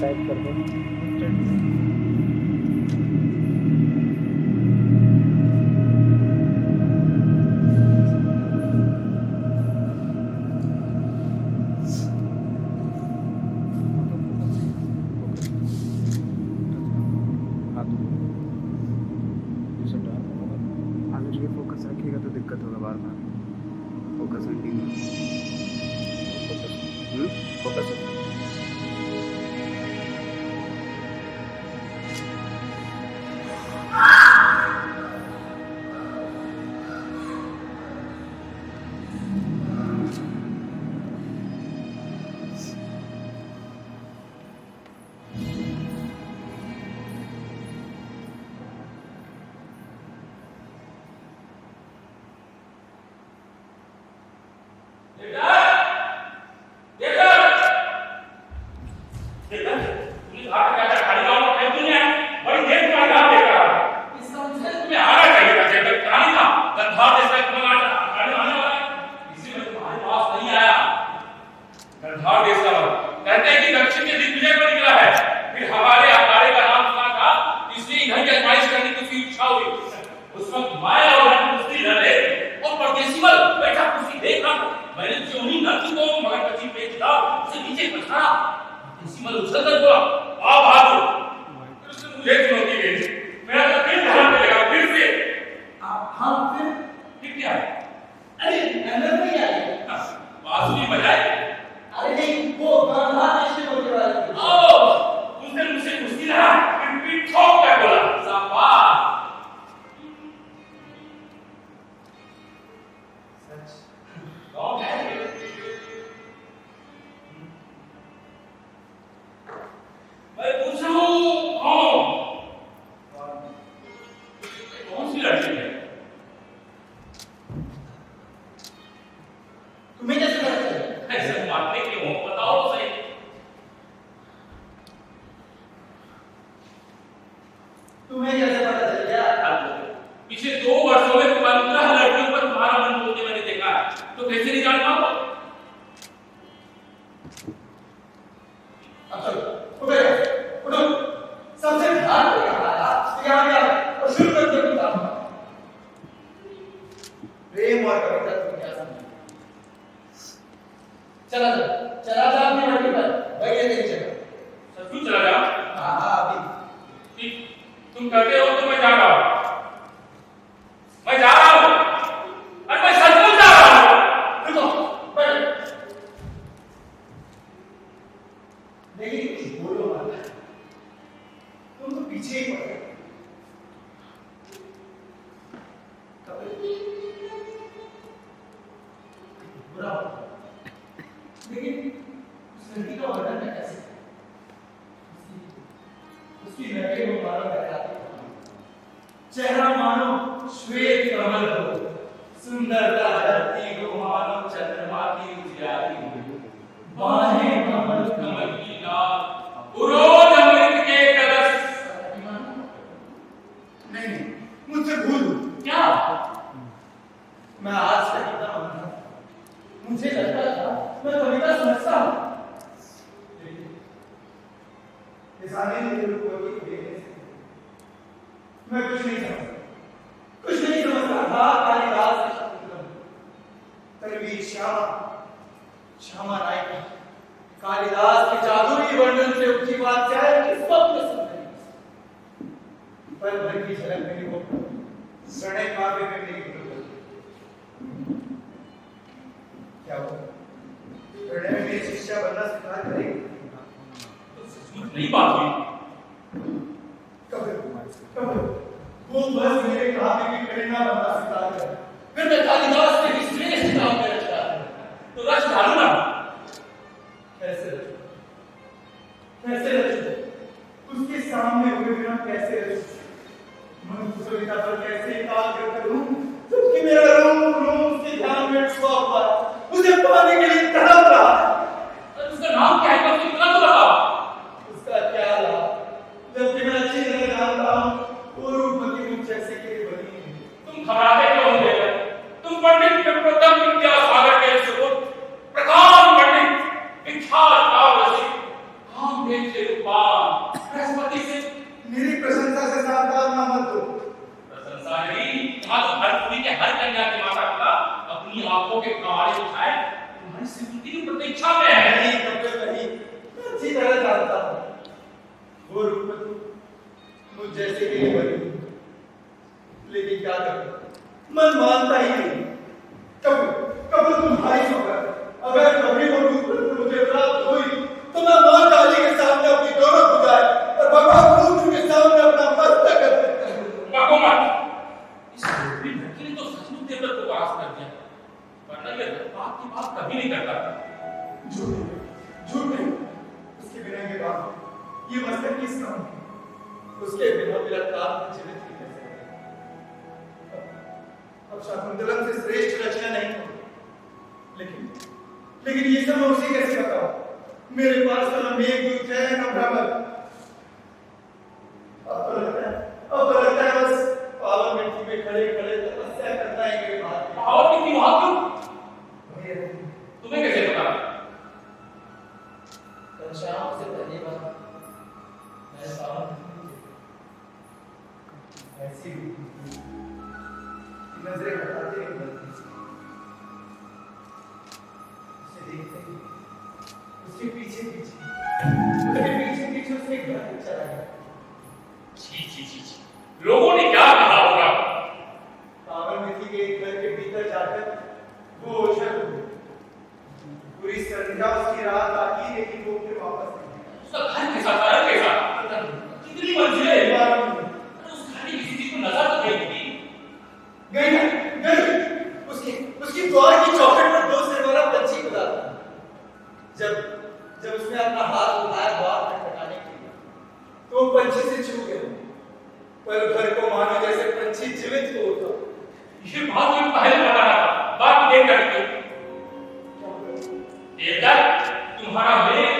Type कर दो। आगे जो फोकस रखिएगा तो दिक्कत होगा बार बार। फोकस फोकस कहते हैं कि दक्षिण के दिग्विजय पर निकला है। फिर हमारे अखाड़े का नाम सुना था, इसलिए घर की आजमाइश करने की उसकी इच्छा हुई। उस वक्त माया और कुश्ती लड़े और परदेसी बल बैठा कुश्ती देख रहा था। मैंने चोनी न की तो मगर कच्ची पेच था, उसे नीचे पछाड़ा। परदेसी बल उछल कर बोला, आ भागो। फिर उसने मुझे चुनौती दी। मेरा तो फिर ध्यान पे लगा, फिर से हाँ फिर क्या है? अरे अंदर नहीं आए बांसुरी बजाए। अरे नहीं वो गाना ऐसे बोलने वाला थी। उसने मुझसे कुश्ती लड़ा, फिर पीठ ठोक कर बोला, शाबाश। सच कौन है? मैं पूछ रहा हूँ कौन सी लड़की है? तुम्हें कैसे पता चला? ऐसे मारने क्यों? बताओ तो सही। तुम्हें कैसे पता चल गया? पिछले 2 वर्षों में 15 लड़कियों पर तुम्हारा मन बोलते मैंने देखा है, तो कैसे नहीं जान पाओ? अब चलो उठो सबसे ध्यान से यहाँ पे आओ और शुरू कर दो किताब। प्रेम और कविता तुम क्या समझो? चला जा अपनी मट्टी पर बैठे देख चलो। सचमुच चला जाओ? हाँ अभी ठीक, तुम कहते हो तो मैं जा रहा हूँ। मैं जा रहा हूँ, अरे मैं सचमुच जा रहा हूँ। रुको बैठो। लेकिन कुछ बोलो मत, तुम तो पीछे ही पड़ गए। बुरा हुआ। लेकिन उस लड़की का वर्णन मैं कैसे करूं? उसकी नजरें वो मानो बहलाती हो, चेहरा मानो श्वेत कमल हो, सुंदरता धरती को मानो चंद्रमा की उजियारी हो, बाहें कमल कमल की लाल, उरोज अमृत के कलश। नहीं मुझसे भूल क्या? मैं आज से कितना हूं। मुझे लगता था मैं कविता समझता हूं। निशाने के रूप में देखने से मैं कुछ नहीं समझता था। कालिदास के शकुंतलम, तन्वी श्यामा नायिका, कालिदास के जादुई वर्णन से उपजी बात क्या है कि स्वप्न सुंदरी पल भर की झलक मेरी को प्रणय काव्य में मेरी क्या हो प्रणय में मेरी शिष्या बनना स्वीकार करेगी? नहीं बात हुई। कब वो बस मेरे काव्य की प्रेरणा बनना स्वीकार करे, फिर मैं कालिदास से भी श्रेष्ठ काव्य रचना करूं। तो रच डालूंगा। कैसे रचूं? उसके सामने हुए बिना कैसे रचूं? मनुष्य कविता पर कैसे एकाग्र करूं जबकि मेरा रोम उसके ध्यान में छुआ हुआ है, उसे पाने के लिए तड़प रहा है। उसका नाम क्या है? तो तुम बताओ। उसका क्या लाभ जबकि मैं अच्छी तरह जानता हूं वो रूपवती मुझ जैसे के लिए बनी है। तुम घबराते क्यों हो? तुम पंडित विप्रतम विद्यासागर के सुपुत्र प्रधान पंडित विख्यात काव्य रसिक कामदेव से रूपा मेरी प्रशंसा से सांत्वना मत दो। प्रशंसा नहीं, वहां तो हर पुरी के हर कन्या के माता पिता अपनी आंखों के फुहारे उठाए तुम्हारी स्वीकृति की प्रतीक्षा में है। नहीं कपिल नहीं, मैं अच्छी तरह जानता हूँ वो रूपवती मुझ जैसे के लिए बनी, लेकिन क्या करूं, मन मानता ही नहीं। कपिल कपिल तुम्हारी सोच, अगर कभी वो रूपवती मुझे प्राप्त हुई तो मैं मां काली के सामने अपनी दोनों भुजाएं और भगवान रुद्र के सामने अपना मस्तक अर्पित करूंगा। भगवान इस रूपी लड़की ने तो सचमुच देवव्रत को पास कर दिया, वरना ये बात की बात कभी नहीं करता। झूठ नहीं, उसके बिना ये बात, ये मस्तक किस काम की? उसके बिना मेरा काम जीवित नहीं कर सकता। अब शाकुंतलम से श्रेष्ठ रचना नहीं हो, लेकिन ये सब मैं उसे कैसे बताऊं? मेरे पास तो न मेघदूत है न भ्रमर। अब तो लगता है बस पावन मिट्टी में खड़े खड़े तपस्या करना है मेरे भाग्य में। पावन मिट्टी वहां क्यों? तुम्हें कैसे पता? कल शाम से पहली बार मैं पावन ऐसी नजरें हटाते हुए बदलती सी, उसे देखते ही उसके पीछे उससे एक घर चला गया। छी छी छी छी, लोगों ने क्या कहा होगा? पावन मिट्टी के एक घर के भीतर जाकर वो ओझल हो गई। पूरी संध्या उसकी रात आती, लेकिन वो फिर वापस नहीं आया। उसका घर कैसा था? कैसा? कितनी मंजिलें? उस घर की किसी चीज को नजर तो नहीं थी। गई उसकी द्वार की चौखट पर 2 सिर वाला पंछी खुदा था। जब उसने अपना हाथ उठाया द्वार खटखटाने के लिए, तो वो पंछी से छू गया, पर घर को मानो जैसे पंछी जीवित हो उठा। ये बात जो पहले बता रहा था, बात देख करके देवदत्त, तुम्हारा मेघ,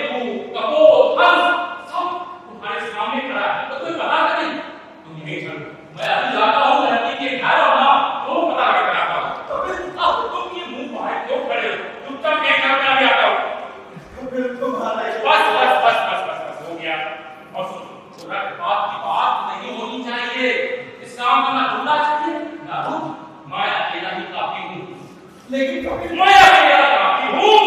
कपोल, हंस सब तुम्हारे सामने खड़ा है, तो तुम्हें पता नहीं? तुम यहीं चलो, मैं अभी जाता हूँ लड़की के घर और ना तो पता लगा कराता हूँ। तो फिर अब तुम ये मुंह बाहर क्यों खड़े हो? चुपचाप मेरे घर में अभी आता हूँ। बस हो गया। और सुनो, बात की बात नहीं होनी चाहिए। इस काम में ना ढूंढना चाहिए ना रुक। मैं अकेला ही काफी हूँ। लेकिन कभी मैं अकेला काफी हूँ।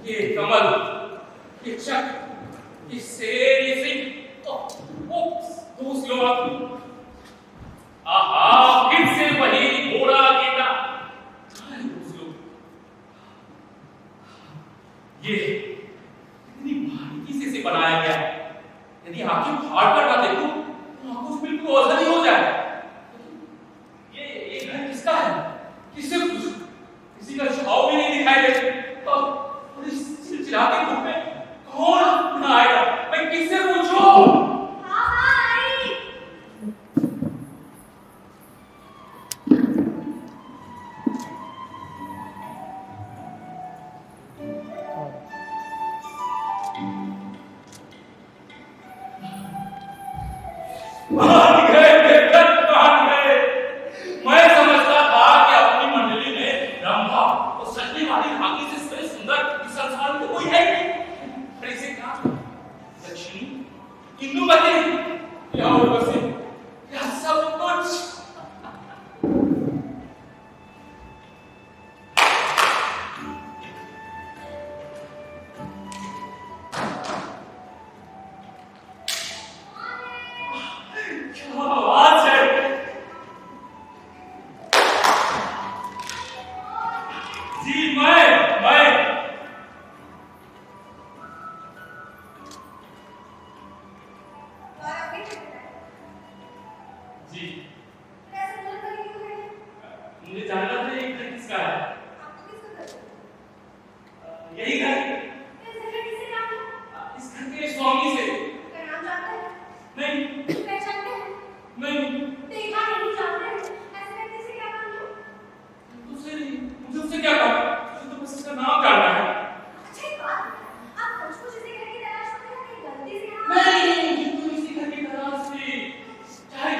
ये कमल, ये चक, ये शेर, ये सिंह, दूस लो आप। आहा, फिर से वही घोड़ा गेंदा। दूस लो। ये इतनी बारीकी से बनाया गया है, यदि आंखें फाड़ कर ना देखो तो आंखों से बिल्कुल ओझल ही हो जाए। ये घर किसका है? किससे पूछूं? किसी का छाव भी नहीं दिखाई दे। तो इस चिलचिलाती धूप में कौन अपना आएगा? मैं किससे पूछूं?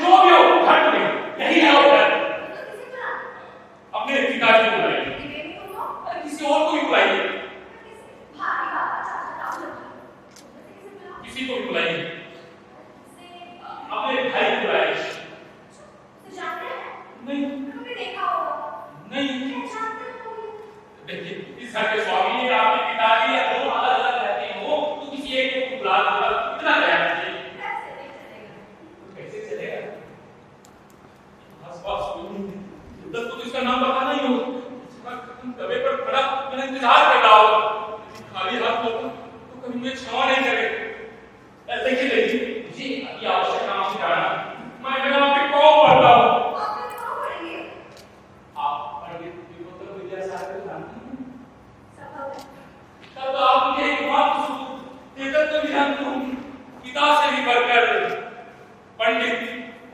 जो भी हो, कैसे चलेगा? आसपास कोई नहीं है। उधर तो इसका नाम बताना ही होगा। दबे पर खड़ा मैंने इंतजार कर रहा होगा। खाली हाथ होगा तो कभी मुझे क्षमा नहीं करेगा। देखिए जी अति आवश्यक काम से जाना मैं वहाँ पे कौन पढ़ता हूँ? आप कहाँ पढ़ेंगे? आप पंडित विभूति विद्यासागर को जानती हैं? संभव है। तब तो आप मुझे एक बात तो देकर तो भी जानती होंगी। पिता से भी बढ़कर पंडित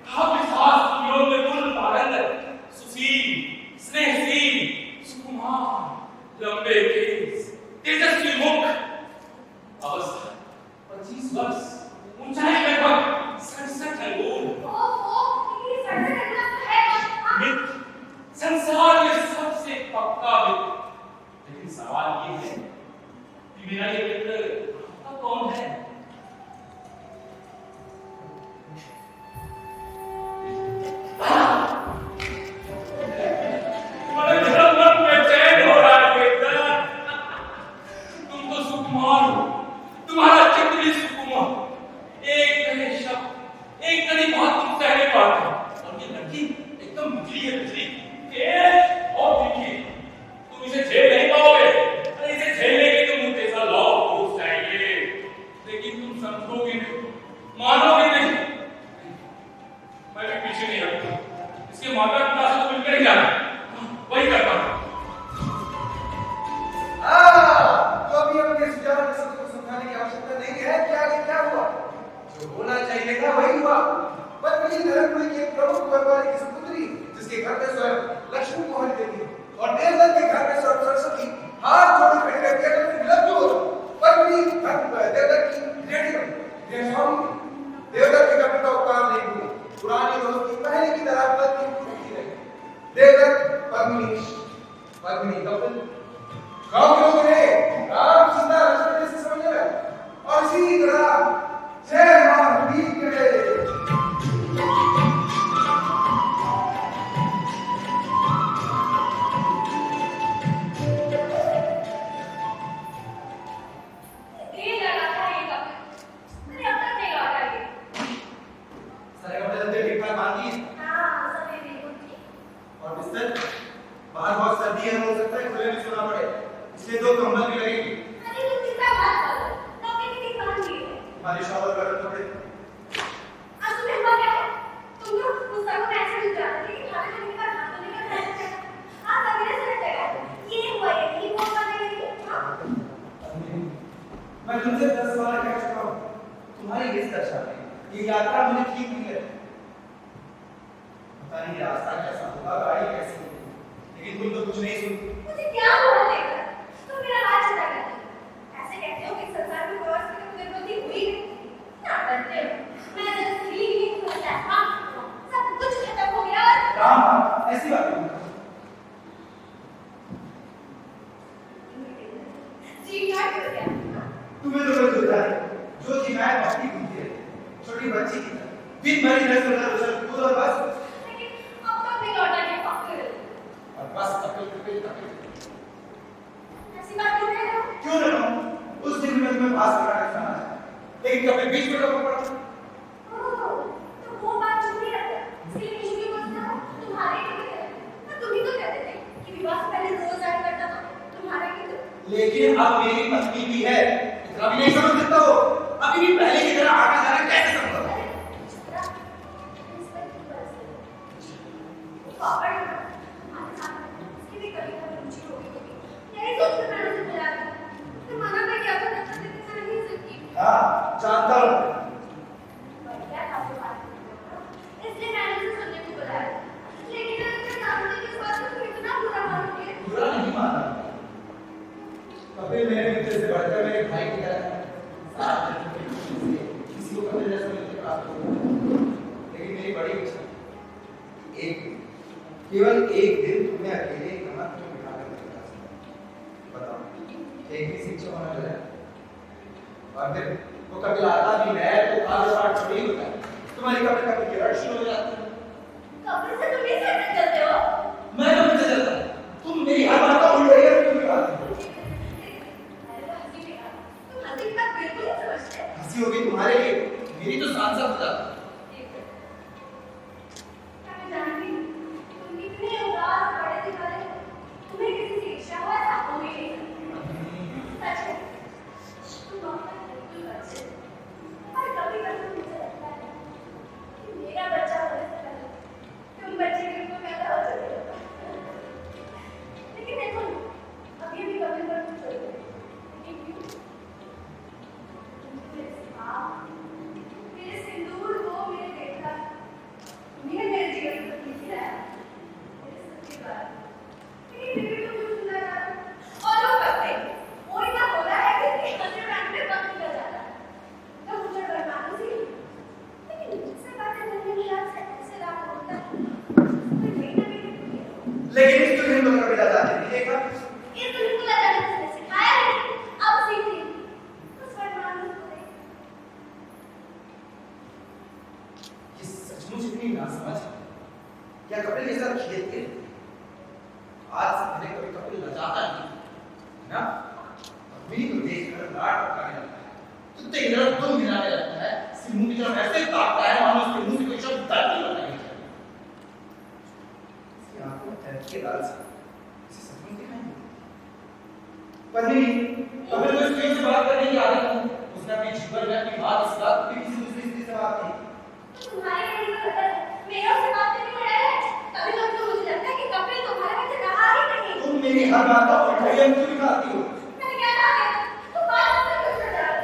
काव्य शास्त्र योग में गुण पारंगत, सुशील, स्नेहशील, सुकुमार, लंबे केस, तेजस्वी मुख, अवस्था 25 वर्ष, ऊंचाई लगभग 67 अंगुल। ये सड़क है। मित्र, संसार में सबसे पक्का मित्र। लेकिन सवाल ये है कि मेरा ये मित्र आपका कौन है? बड़े धर्म में चैन हो रहा है बेटा। तुम तो सुकुमार हो, तुम्हारा चित्त भी सुकुमार। एक कहे शब्द, एक कड़ी बात तुम सहने पाते हो। और ये लड़की एकदम बिजली है, बिजली। और देखिए, तुम इसे झेल नहीं पाओगे। अरे इसे झेलने के लिए मुझे ऐसा लौ ठोस चाहिए। लेकिन तुम समझोगे नहीं, मानोगे नहीं। मैं भी पीछे नहीं हटूंगा। इसके माता पिता से तो मिलकर ही जाना, वही करता हूँ। तो अभी अपने सुझाव के शब्द को समझाने की आवश्यकता नहीं है कि आगे क्या हुआ। जो होना चाहिए था वही हुआ। पद्मिनी धर्मपुरी की एक प्रमुख व्यापारी की सुपुत्री, जिसके घर में स्वयं लक्ष्मी मोहन देवी और देवदत्त के घर में स्वयं सरस्वती हाथ जोड़ खड़े रहते हैं तो विलप क्यों होता? पद्मिनी देवदत्त की बेटी बनी। देवदत्त के कभी का उपकार नहीं हुई। पुरानी दोस्ती पहले की तरह पत्नी पूरी रही। देवदत्त पद्मिनी कपिल गांव के लोग ने राम सीता लक्ष्मण से समझ गए और इसी तरह जय मां बीत गए। बाहर बहुत सर्दी है, हो सकता है खुले में सोना पड़े, इसलिए 2 कंबल भी लगेंगे। अरे तुम चिंता मत करो, नौकरी की दुकान भी है। हमारे शॉवर गर्म कपड़े। आज तुम्हें हुआ क्या है? तुम तो पुस्तकों में ऐसे लिख जाते थे कि खाना खाने के बाद हाथ धोने का ध्यान रखना। आज सवेरे से लगा ये हुआ ये वो करने के लिए। हाँ? मैं तुमसे 10 बार कह चुका हूँ, तुम्हारी इस दशा में ये यात्रा मुझे ठीक नहीं लगती। पता नहीं रास्ता कैसा होगा, गाड़ी कैसी होगी, लेकिन तुम तो कुछ नहीं सुनती। मुझे क्या हुआ लेकर? तुम मेरा हाथ छुड़ा करते हो। ऐसे कहते हो कि संसार में कोई और से तुम्हें गलती हुई नहीं। क्या करते हो? मैं जब स्त्री ही नहीं होता था, सब कुछ खत्म हो गया और राम ऐसी बात नहीं। जी क्या कर गया? तुम्हें तो कोई दुर्गा है, जो जिनायत भक्ति होती है, छोटी बच्ची की तरह, दिन भर इधर से उधर उछल कूद और बस। लेकिन अब तक नहीं लौटा है पागल। और बस कपिल। ऐसी बात क्यों कह रहे हो? क्यों ना कहूं? उस दिन में तुम्हें पास कराने जाना है, लेकिन कपिल बीच में कब पड़ा? ओह, तो वो बात छुप नहीं रहता। इसलिए मैं झूठी बोलता हूँ, तुम्हारे लिए है। ना तुम ही तो कहते थे कि विवाह से पहले रोज आया करता था, तुम्हारा ही तो। लेकिन अब मेरी पत्नी भी है, इतना भी नहीं समझ सकता हो। अभी भी पहले की तरह आना जाना कैसे संभव है? पापड़ हमारे साथ इसकी भी कभी कभी रुचि होगी होगी। यही सोच कर मैंने उसे बुला लिया। तो मना कर दिया था तब तक मैं नहीं सकती। हाँ, जानता हूँ। बढ़िया था वो बात। इसलिए मैंने उसे सुनने को बुलाया। लेकिन मैं उसके सामने की बात को इतना बुरा मानोगे। बुरा नहीं माना। कपिल मेरे मित्र से बढ़कर मेरे भाई की तरह है। साथ में किसी को कपिल जैसा मिलकर प्राप्त हो। लेकिन मेरी बड़ी इच्छा केवल एक दिन तुम्हें अकेले कहाँ क्यों बिठा कर रखा है? बताओ, एक भी शिक्षा होना चाहिए। और फिर वो कभी आता भी है तो काल पाठ छोड़ी होता है। तुम्हारी कभी कभी किरण शुरू हो जाती है। कपड़े से तुम ही कैसे चलते हो? मैं तो मुझे चलता हूँ। तुम मेरी हर बात का उल्टा ही क्यों निकालती हो? अरे वो हंसी में तुम हंसी की बात बिल्कुल नहीं समझते। हंसी होगी तुम्हारे लिए, मेरी तो सांसद हो जाती है। देखा ये तो बिल्कुल अचानक से सिखाया नहीं, अब सीख ली। उस वर्तमान में तो देख। ये सचमुच इतनी नासमझ है। क्या कपिल के साथ खेलते हैं? आज से पहले कभी कपिल लजाता नहीं है ना? अभी तो देखकर लाड पकाने लगता है, कुत्ते की तरफ दुम हिलाने लगता है, सिर मुंह की तरफ ऐसे ताकता है मानो उसके मुंह से कोई शब्द दर्द ही होना नहीं चाहिए। इसकी आंखों में तैरती है लाल सी, इसे सचमुच देखा नहीं। पर नहीं, कपिल को स्त्रियों से बात करने की आदत नहीं। उसने अपनी जीवन में अपनी बात इस बात कभी किसी दूसरी स्त्री से बात नहीं। तुम्हारे लिए तो पता है, मेरे से बात करने को डर है। कभी कभी तो मुझे लगता है कि कपिल तुम्हारे में से रहा ही नहीं। तुम मेरी हर बात का उल्टा क्यों निकालती हो? मैंने क्या कहा है? तुम बात से क्यों डर रहा हो?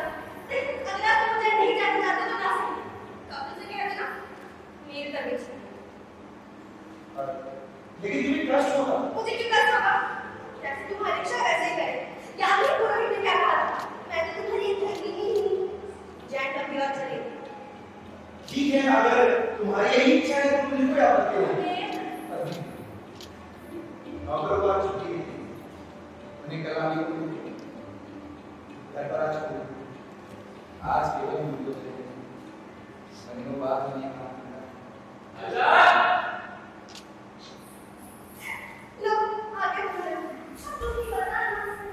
देख, अगर तुम मुझे नहीं जानना चाहते तो ना सही। कपिल से कह देना, मेरी तबीयत से। लेकिन तुम्हें ट्रस्ट होगा। मुझे क्यों ट्रस्ट होगा? जैसे तुम हमेशा वैसे ही करे। याद नहीं पुरोहित ने क्या कहा था? मैं तो तुम्हारी इच्छा की ही नहीं। जैन तब भी और चलेगी। ठीक है, अगर तुम्हारी यही इच्छा है तो मुझे कोई आपत्ति नहीं। नौकर को आज छुट्टी दी थी, उन्हें कल आने को घर पर आ चुके। आज केवल मुझे सनी बात नहीं करना। लो, आगे बढ़ो। अब तुम ही बताना मुझसे।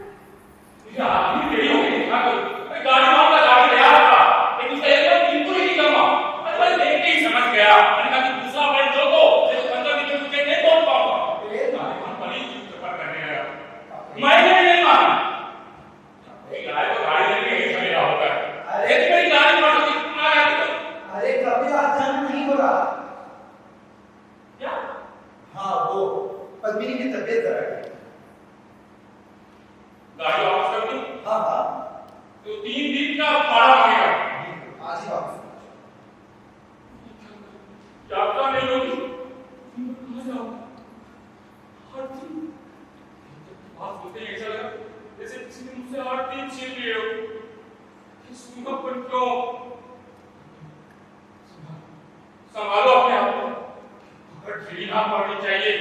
ये आदमी रेडी हो गई क्या करूं? मैं गाड़ी मांगा, गाड़ी ले आया था, लेकिन उसका एकदम बिल्कुल ही नहीं जमा। मैं देख के ही समझ गया, मैंने कहा कि दूसरा बेल्ट दो तो 15 मिनट में नहीं पहुंच पाऊंगा। ये गाड़ी बड़ी चक्कर करने लगा। मैंने नहीं माना। ये गाड़ी तो गाड़ी लेके ही चलेगा होगा। अरे मेरी गाड़ी मारो कि तुम आ गए तो। अरे कभी अचानक नहीं हो रहा। क्या? हाँ, वो पद्मिनी की तबीयत जरा है। गाड़ी वापस कर दी? हाँ हाँ, तो 3 दिन का भाड़ा मांगेगा। आज ही वापस। यात्रा नहीं होगी, कहाँ जाऊँ? हर दिन बात सुनते ही ऐसा लगा जैसे किसी ने मुझसे हर दिन छीन लिए हो। ये सूखापन क्यों? संभालो अपने आप को, अगर ढीली ना पड़नी चाहिए।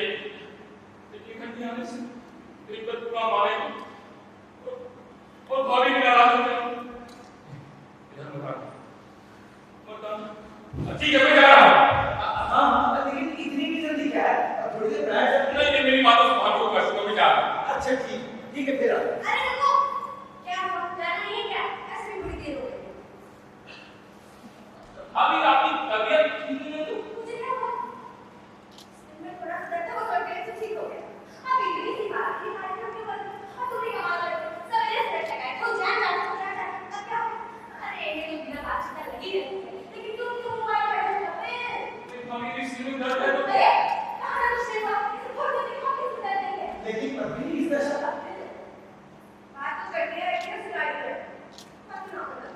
लेकिन घर आने से दिक्कत पूरा मानेगी और भाभी भी नाराज हो जाएगी। इधर बताना। ठीक है, मैं जा रहा हूँ। हाँ, लेकिन इतनी भी जल्दी क्या है? अब थोड़ी देर बैठ जाते हैं। नहीं, मेरी बातों से भागो, बस मैं जा रहा हूँ। अच्छा ठीक है फिर आ। अरे रुको, क्या हुआ? जाना नहीं है क्या? ऐसे भी बड़ी देर हो गई। अभी आपकी तबीयत ठीक नहीं है तो? मुझे क्या हुआ? मैं थोड़ा सा डरता हुआ थोड़ी देर से ठीक हो गया। अब इतनी सी बात थी, बात करने के बाद और तुम ही कमाल करते हो। सवेरे से बैठ लगाए, तो जान जाना। अब क्या हुआ? अरे ये लोग बिना बात से लगी रहती है। लेकिन तुम क्यों मोबाइल पर बैठे हो? मेरी सिर में दर्द है तो? अरे कहाँ है उसके बाद? इसे फोटो दिखाओ, किसी दर्द नहीं है। लेकिन पद्मिनी इस दशा बात तो करनी है, लेकिन उसे गाड़ी कर। मत ना बोलो।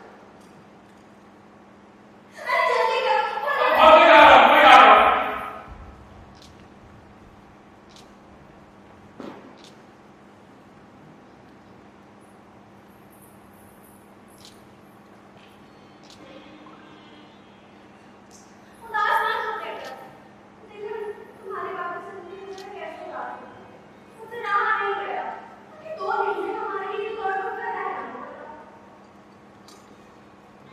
अरे जल्दी करो। हाँ, मैं जा रहा हूँ, मैं जा रहा हूँ। उदास ना हो बेटा। देखो तुम्हारे बाबू से मुझे कैसे बात हुई। मुझे रहा नहीं गया। कि 2 महीने हमारे लिए गौरव कर रहा है।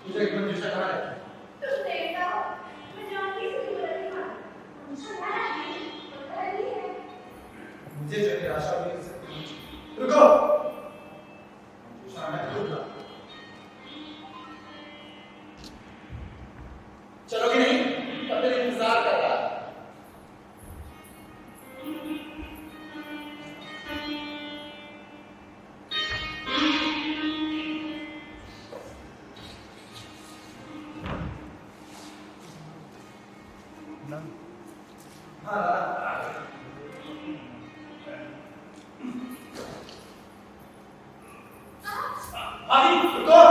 तुझे एक मिनट दिशा कहाँ है? तुम देखा हो, मैं जानती थी तुम गलती मानो। मुझे लगा नहीं, पता नहीं है। मुझे जो निराशा हुई उससे पूछ। रुको, मैं खुद ला। चलोगे नहीं? कपिल इंतजार कर रहा है। ना हाँ लाला। भाभी, रुको।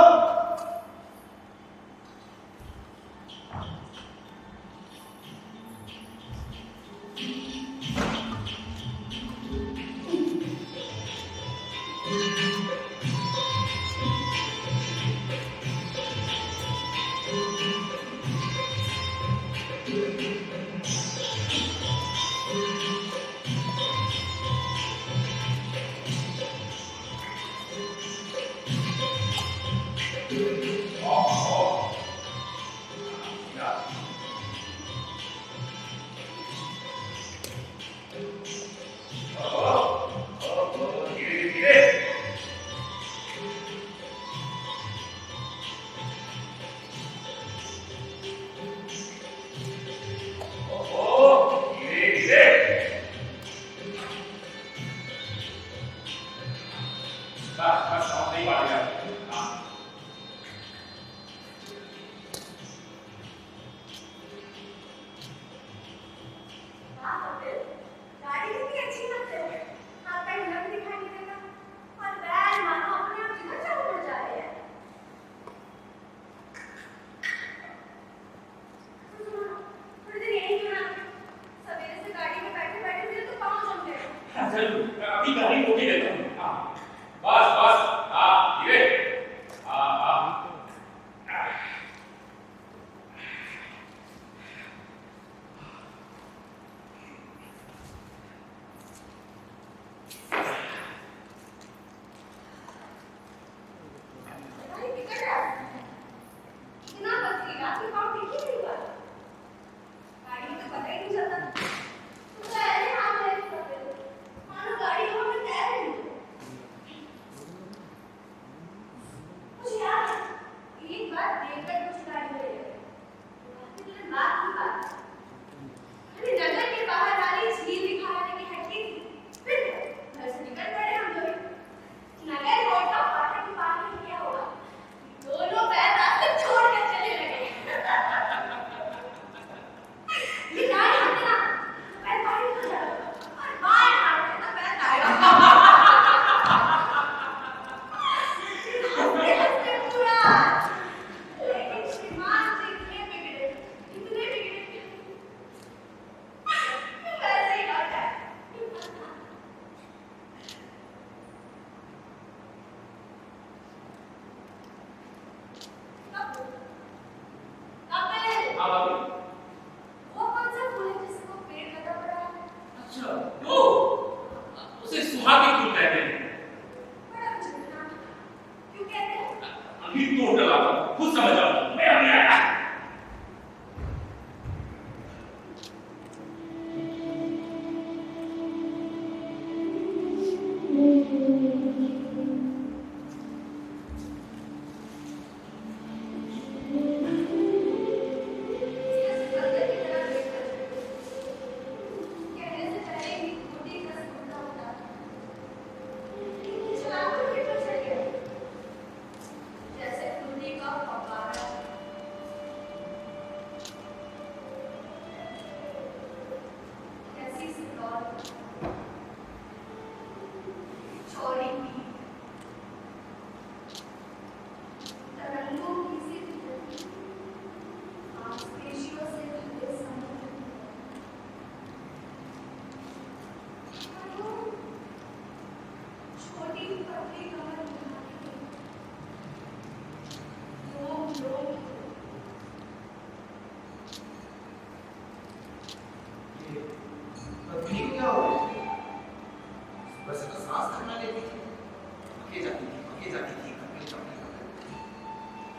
पके जाती थी कपिल चौकी पर।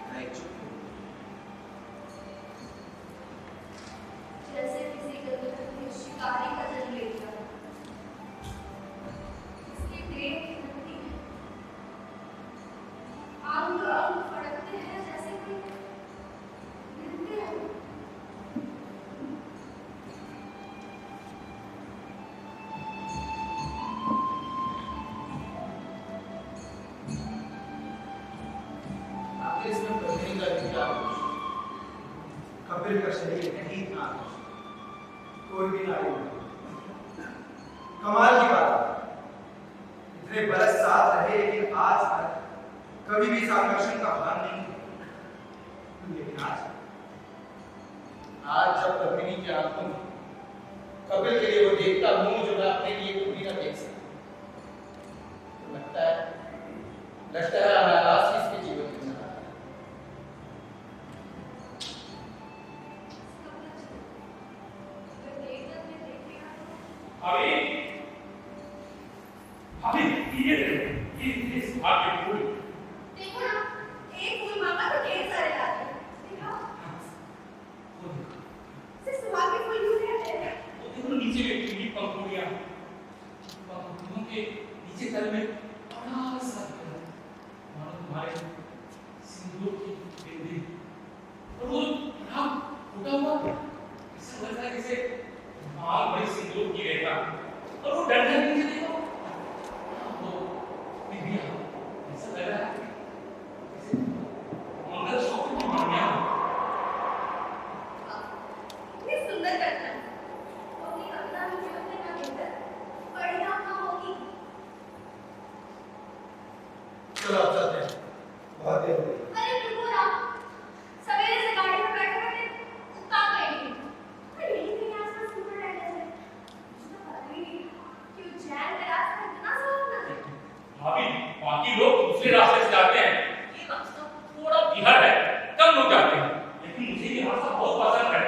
मैं चुप हूँ। जैसे किसी गदर ने शिकारी का जन्म ले लिया। इसके प्रेम की धरती है। अंग अंग फड़कते हैं जैसे कि गिरते हैं। आखिर इसमें पत्नी का भी क्या दोष? कपिल का शरीर नहीं था, कोई भी नारी नहीं। कमाल की बात है, इतने बरस साथ रहे लेकिन आज तक कभी भी इस आकर्षण का भान नहीं हुआ। लेकिन आज जब कपिनी की आंखों में कपिल के लिए वो देखता हूं जो मैं अपने लिए कभी ना देख सकता, तो लगता है लश्करा अनायास ही इसके जीवन में चला है। अभी अभी ये इस भाग्य फूल देखो ना, एक फूल मांगा तो ढेर सारे लाते हैं। देखो, सिर्फ सुहाग के फूल क्यों रहते हैं? वो देखो नीचे में पीली पंखुड़ियां, पंखुड़ियों के नीचे तल में बड़ा सा घर, मानो तुम्हारे सिंदूर की बिंदी, और वो बड़ा फूटा हुआ, ऐसा लग रहा है जैसे माल बड़ी सिंदूर की रेखा, और वो डंडा नीचे देखो, वो बिंदिया, ऐसा लग रहा है जैसे मंगल सूत्र की मान्या हो। कितनी सुंदर करता है। वो अपनी कविता में जीवन में ना लेकर बढ़िया काम होगी। चलो अब चलते हैं, बहुत देर हो गई। अरे रुको ना, सवेरे से गाड़ी में बैठे बैठे उकता गए। अरे यही कहीं आसपास घूम रहे थे। मुझे पता ही नहीं कि उज्जैन का रास्ता इतना सुंदर है। भाभी बाकी लोग दूसरे रास्ते से जाते हैं, ये रास्ता थोड़ा बिहड़ है, कम लोग जाते हैं, लेकिन मुझे ये रास्ता बहुत पसंद है।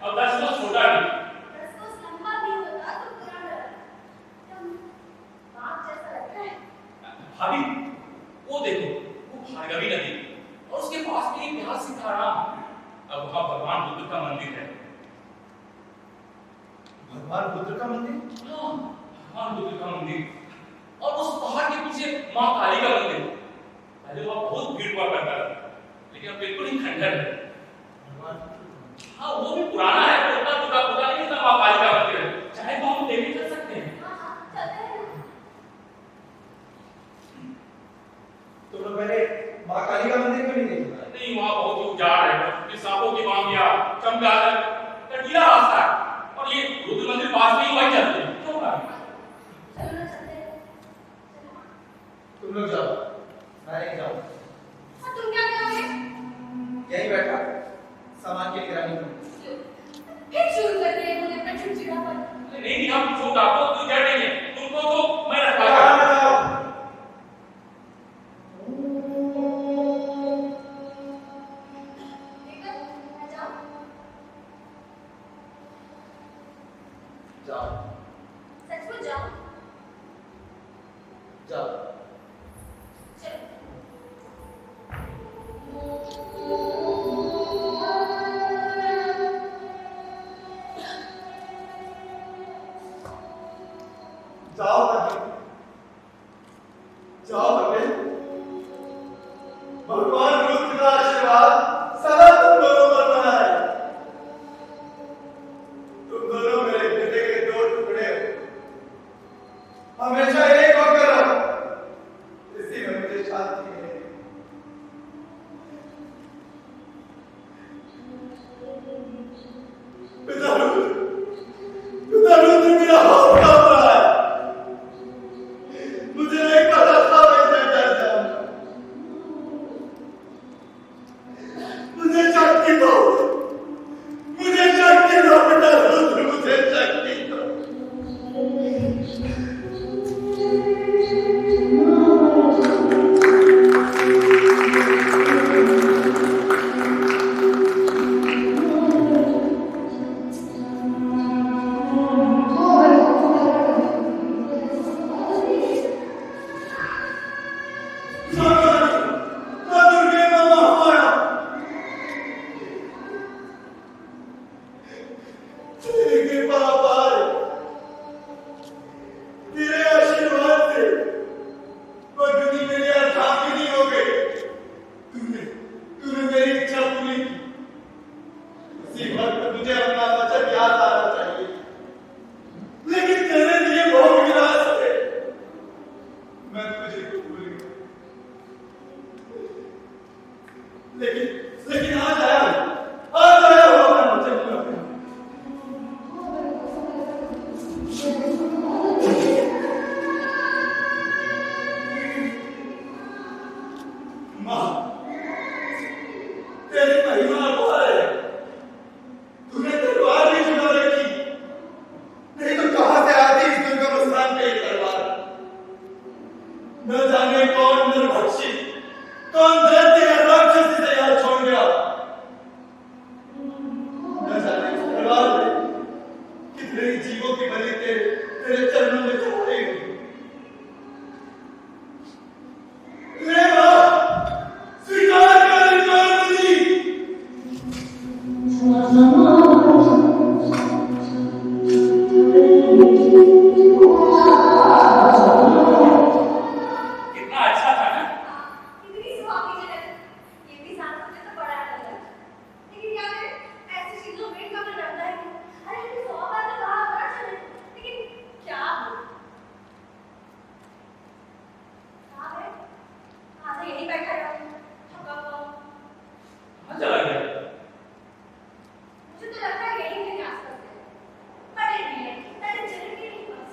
अब 10 कोस छोटा भी, 10 कोस लंबा भी होता तो पूरा एकदम बाप जैसा लगता है। भाभी वो देखो, वो भार्गवी नदी और उसके पास में एक प्यारा सी तालाब, अब वहाँ भगवान बुद्ध का मंदिर है। भगवान बुद्ध का मंदिर? हाँ, भगवान बुद्ध का मंदिर, और उस पहाड़ के पीछे माँ काली का मंदिर। पहले वहाँ बहुत भीड़ हुआ करता था, लेकिन अब बिल्कुल ही खंडर है। भगवान हाँ, वो भी पुराना है, वो उतना टूटा नहीं, इतना माँ काली का मंदिर है। चाहे तो हम देवी कर सकते हैं। हाँ हाँ, चलते हैं। तुम लोग पहले माँ काली का मंदिर क्यों नहीं देखा? नहीं, वहाँ बहुत ही उजाड़ है, ये सांपों की बांगिया, चमगादड़, कटीला रास्ता है, और ये रुद्र मंदिर पास में ही वही चलते हैं। क्यों भाभी? चलो ना, चलते हैं। चलो। तुम लोग जाओ, मैं नहीं जाऊँ। हाँ, तुम क्या करोगे? यहीं बैठा सामान की निगरानी करूँ। फिर शुरू कर दिए मुझे अपना चिड़चिड़ापन। नहीं, हम जो आपको तो क्या नहीं है, तुमको तो मैं रखा जाओ सचमुच जाओ। जाओ। जाओ कपिल, जाओ कपिल। भगवान रुद्र का आशीर्वाद सदा तुम दोनों पर बना है। तुम दोनों मेरे हृदय के दो टुकड़े हो, हमेशा एक होकर रहो, इसी में मुझे शांति है। पिता रुद्र मेरा हाथ कांप रहा है। की बलि तेरे चरणों में चढ़ाई हुई। ले मां, स्वीकार कर बलि। कितना अच्छा था ना? इतनी सुहावनी जगह, ये भी साथ होते तो बड़ा अच्छा लगता। लेकिन यार ऐसी चीजों में कब डरता है? अरे हम 100 बार तो कहा होगा चले, लेकिन क्या हो? कहाँ है? कहाँ से यहीं बैठा रहा? थका हुआ। कहाँ चला गया? मुझे तो लगता है यहीं कहीं आसपास है। बड़े नहीं है, बड़े चले के नहीं पास।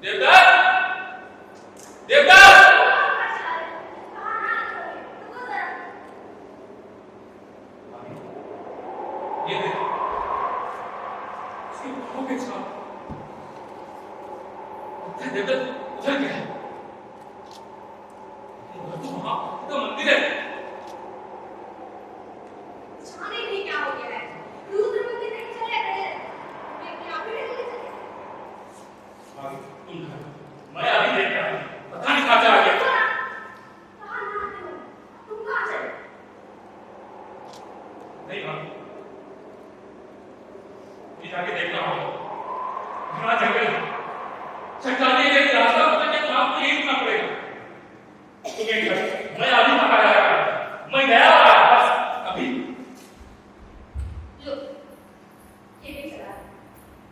देवदत्त! देवदत्त! कहाँ चला रहे? कहाँ ना करोगे? रुको जरा। ये देख, इसकी आँखों के छाप। देवदत्त उधर क्या है? तो वहाँ तो मंदिर है। जाने नहीं क्या हो गया है। रुद्र मंदिर नहीं चले गए। मैं क्या भी नहीं चले। मैं अभी देख रहा हूँ। पता नहीं कहाँ चला गया। कहाँ ना आते हो? तुम कहाँ चले? नहीं भाभी, ये जाके देखना होगा। घना जंगल है। चट्टानें हैं, रास्ता पता नहीं, तो आपको यही रुकना पड़ेगा। तुम्हें घर, मैं अभी पका रहा था। मैं गया और आया, बस अभी। लो, ये भी चला।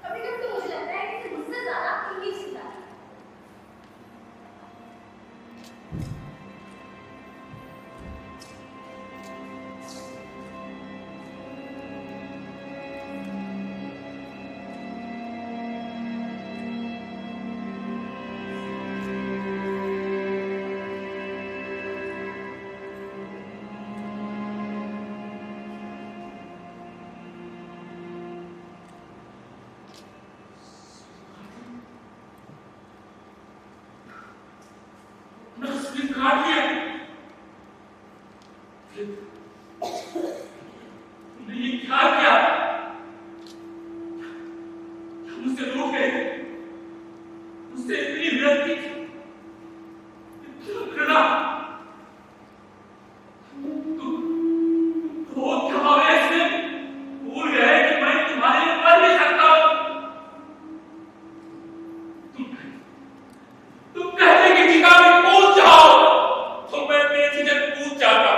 कभी-कभी तो मुझे लगता है कि मुझसे ज़्यादा इन्हीं चिंता है। मैं स्लिप काट लिया। तुमने ये क्या किया? मुझसे रूठ गए। मुझसे इतनी विरक्ति, इतना घृणा। तुम क्रोध के आवेश में भूल गए कि मैं तुम्हारे लिए मर भी सकता हूँ। तुम कहते कि टीका में कूद जाओ, तो मैं बेझिझक कूद जाता।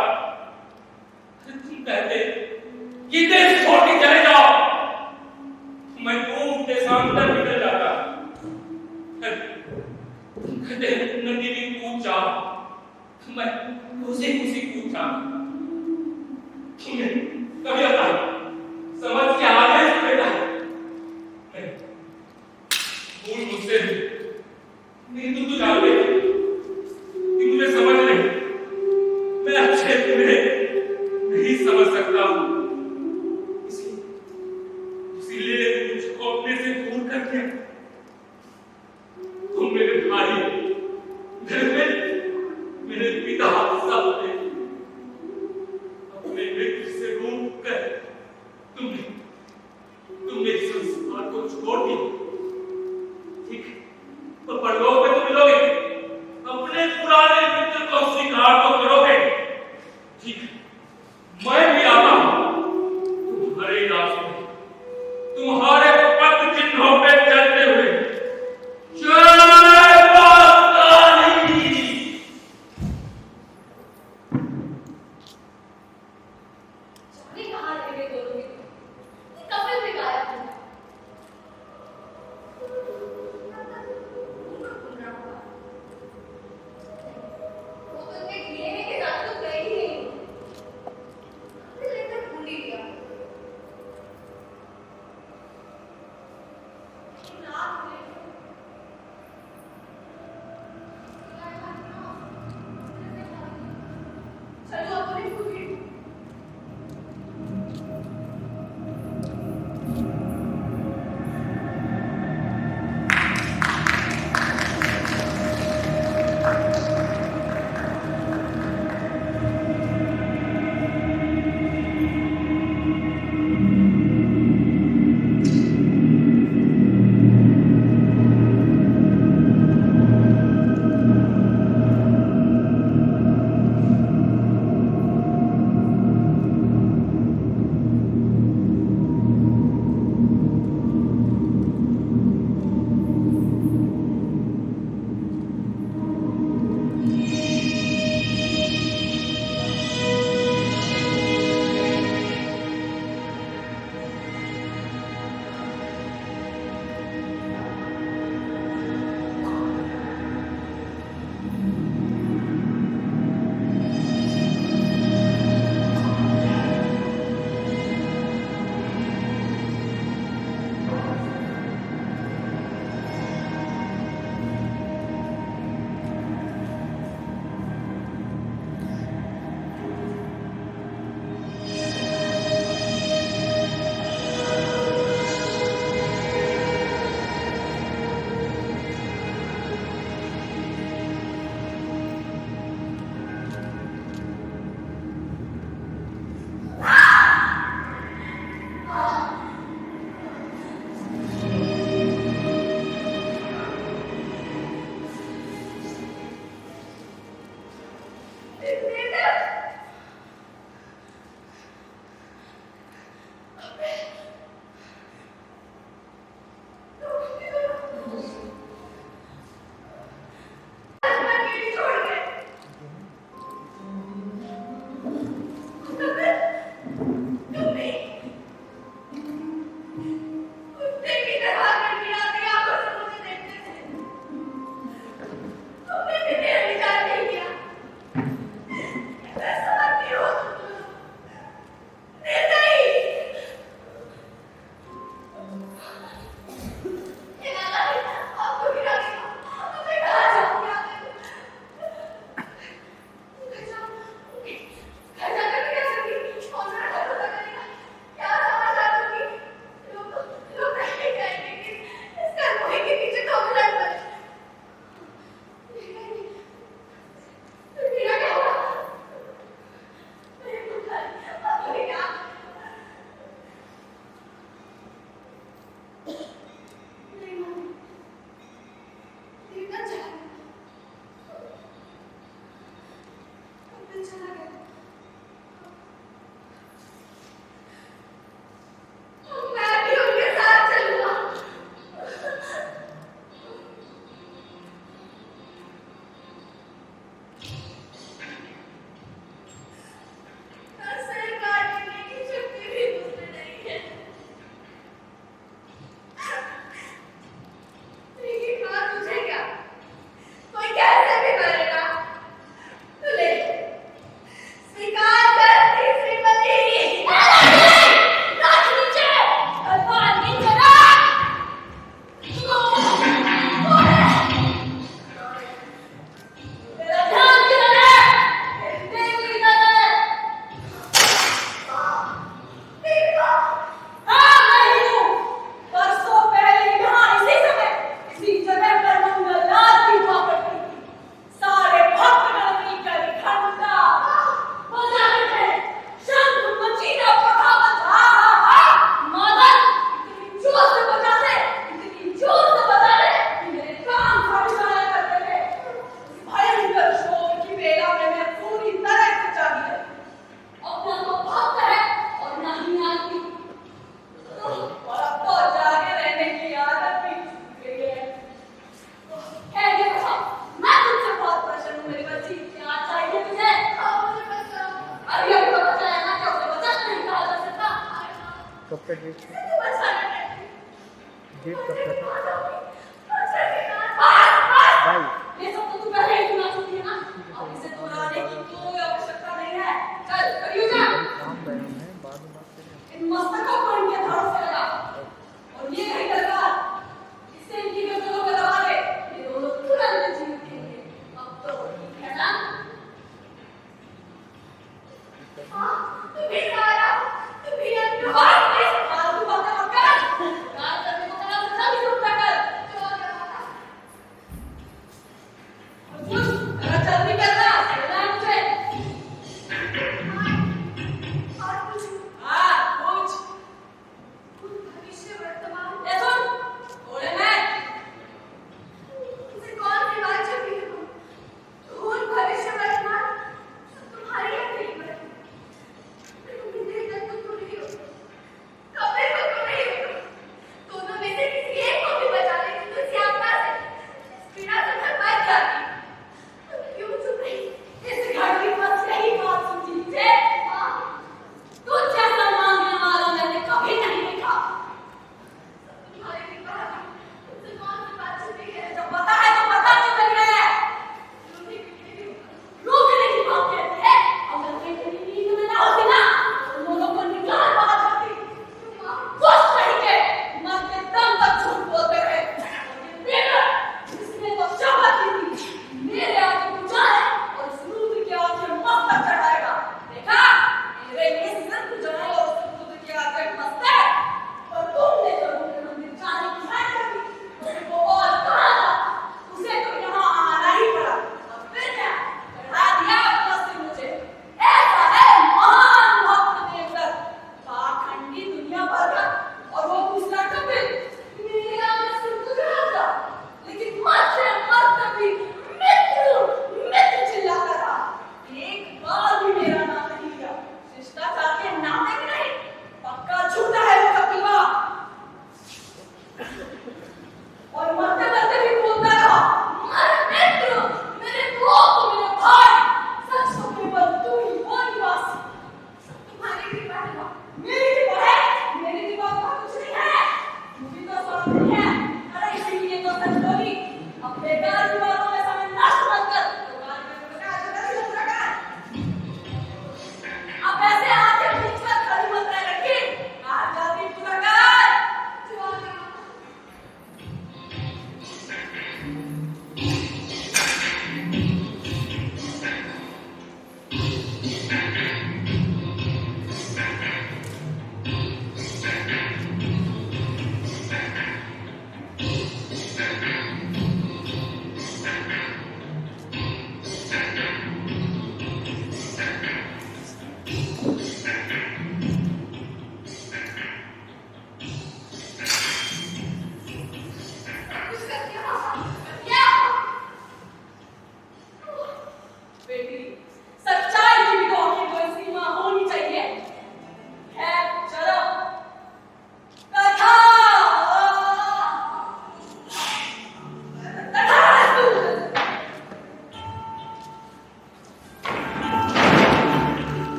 तुम कहते कि देश छोड़ के चले जाओ, मैं दूर देशांतर निकल जाता। तुम कहते नदी में कूद जाओ, तो मैं खुशी खुशी कूद जाता। तुम्हें कभी आता समझ के आदेश देता है। भूल मुझसे नहीं, तुम तो जानते कि मुझे समझ नहीं, मैं अच्छे बुरे नहीं समझ सकता हूँ। इसीलिए मुझको अपने से दूर करके तुम मेरे भाई, मेरे पिता सब थे। अपने मित्र से रूठ कर तुमने इस संस्कार को छोड़ दिया। ठीक, तो परलोक में तो मिलोगे, अपने पुराने मित्र को स्वीकार तो करोगे। ठीक, मैं भी आता हूं तुम्हारे रास्ते, तुम्हारे पथ चिन्हों पे चलते हुए। जय माता दी। जाने कहाँ रह गए दोनों मित्र? ये कपिल भी गायब हो गए। गेट कब तक है? भाई ये सब तो तू पहले ही सुना चुकी है ना। अब इसे दोहराने की कोई आवश्यकता नहीं है। चल करियो जा। काम गए हमने बाद में बात करेंगे। इन मस्तकों को इनके धड़ों से लगा और ये नहीं करता इससे इनकी गर्दनों को दबा दे। ये दोनों तुरंत जीवित रहेंगे। अब तो ठीक है ना? हाँ, तू भी आ रहा, तू भी आ रहा। फालतू बातें मत कर। काम करने को कहा तो सभी रुक कर। जो आ रहा और कुछ अगर जल्दी करना चलना है मुझे। हाँ, कुछ भविष्य वर्तमान ये सुन बोले मैं तुझे कौन सी बात छुपी है? भूल भविष्य वर्तमान तुम्हारी अकेली बात है। तुम देर तक तो नहीं हो, कभी तो नहीं हो। दोनों में से किसी एक को भी बचा ले तो तुझे आपका से पीड़ा से घर बच जाती। तुम क्यों चुप रही? इस घर की बस यही बात सुन लीजिए। तू जैसा मांगने वाला मैंने कभी नहीं देखा। तुम्हारी भी बात तुझसे कौन सी बात छुपी है? जब पता है तो बता क्यों नहीं रहे? रोकने की बात कहती है। अगर मैं तेरी नींद में ना होती ना तो दोनों को निकाल बाहर जाती। कुछ नहीं के मरते दम तक झूठ बोलते रहे। इसने तो शपथ दी थी मेरे आगे बुझाए और इस रुद्र के आगे मस्तक चढ़ाएगा। देखा मेरे लिए सिर बुझाए और उस रुद्र के आगे मस्तक। पर तुमने तो रुद्र मंदिर जाने की हिम्मत की। उसे वो और कहा था उसे तो यहाँ आना ही पड़ा। अब फिर क्या चढ़ा दिया अपना सिर मुझे। ऐसा है महान भक्त देवदत्त पाखंडी दुनिया भर का और वो दूसरा कपिल मेरे आगे सिर तो चढ़ा था लेकिन मत से मत कभी मित्र चिल्लाता रहा। एक बार भी मेरा नाम नहीं लिया। शिष्टाचार के नाम में नहीं पक्का झूठा है वो कपिलवा। और मरते मरते भी बोलता रहा मेरे मित्र मेरे दोस्त मेरे भाई सच तो केवल तू ही वो निवासी। तुम्हारी कृपा है मेरी कृपा है। मेरी कृपा का कुछ नहीं है। मुझे तो स्वार्थ नहीं है। अरे इसीलिए तो सच बोली। अब बेकार की बातों में समय नष्ट मत कर। दुकान में बता नहीं लग रहा है। अब ऐसे आके बीच में खड़ी मत रह रखी। कहाँ जाती पूरा कर जो आ गया।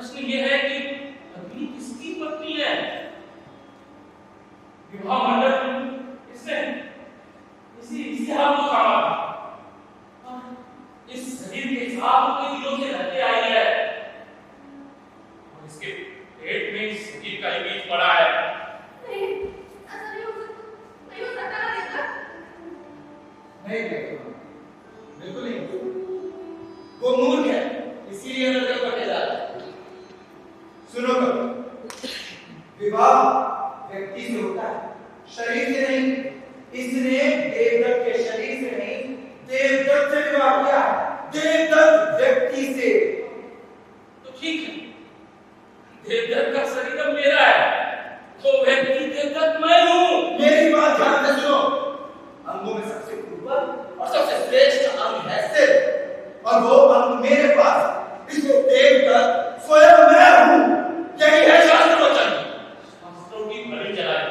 प्रश्न ये है कि पत्नी किसकी पत्नी है? विवाह मंडप इसने इसी हाथ को थामा था। इस शरीर के साथ कोई दिनों से रहते आई है और इसके पेट में इस शरीर का ही बीज पड़ा है। नहीं, ऐसा नहीं हो सकता ना देवता। नहीं देखो, बिल्कुल नहीं। वो मूर्ख है, इसीलिए नजर पड़ने जा रहा है। सुनो करो, विवाह व्यक्ति से होता है, शरीर से नहीं। इसने देवदत्त के शरीर से नहीं, देवदत्त से विवाह किया, देवदत्त व्यक्ति से। तो ठीक है, देवदत्त का शरीर अब मेरा है, तो व्यक्ति देवदत्त मैं हूं। मेरी बात ध्यान से सुनो। अंगों में सबसे ऊपर और सबसे श्रेष्ठ अंग है सिर, और वो अंग मेरे पास, इसलिए देवदत्त स्वयं मैं हूं। यही है शास्त्र वचन। शास्त्रों की भली चलाई,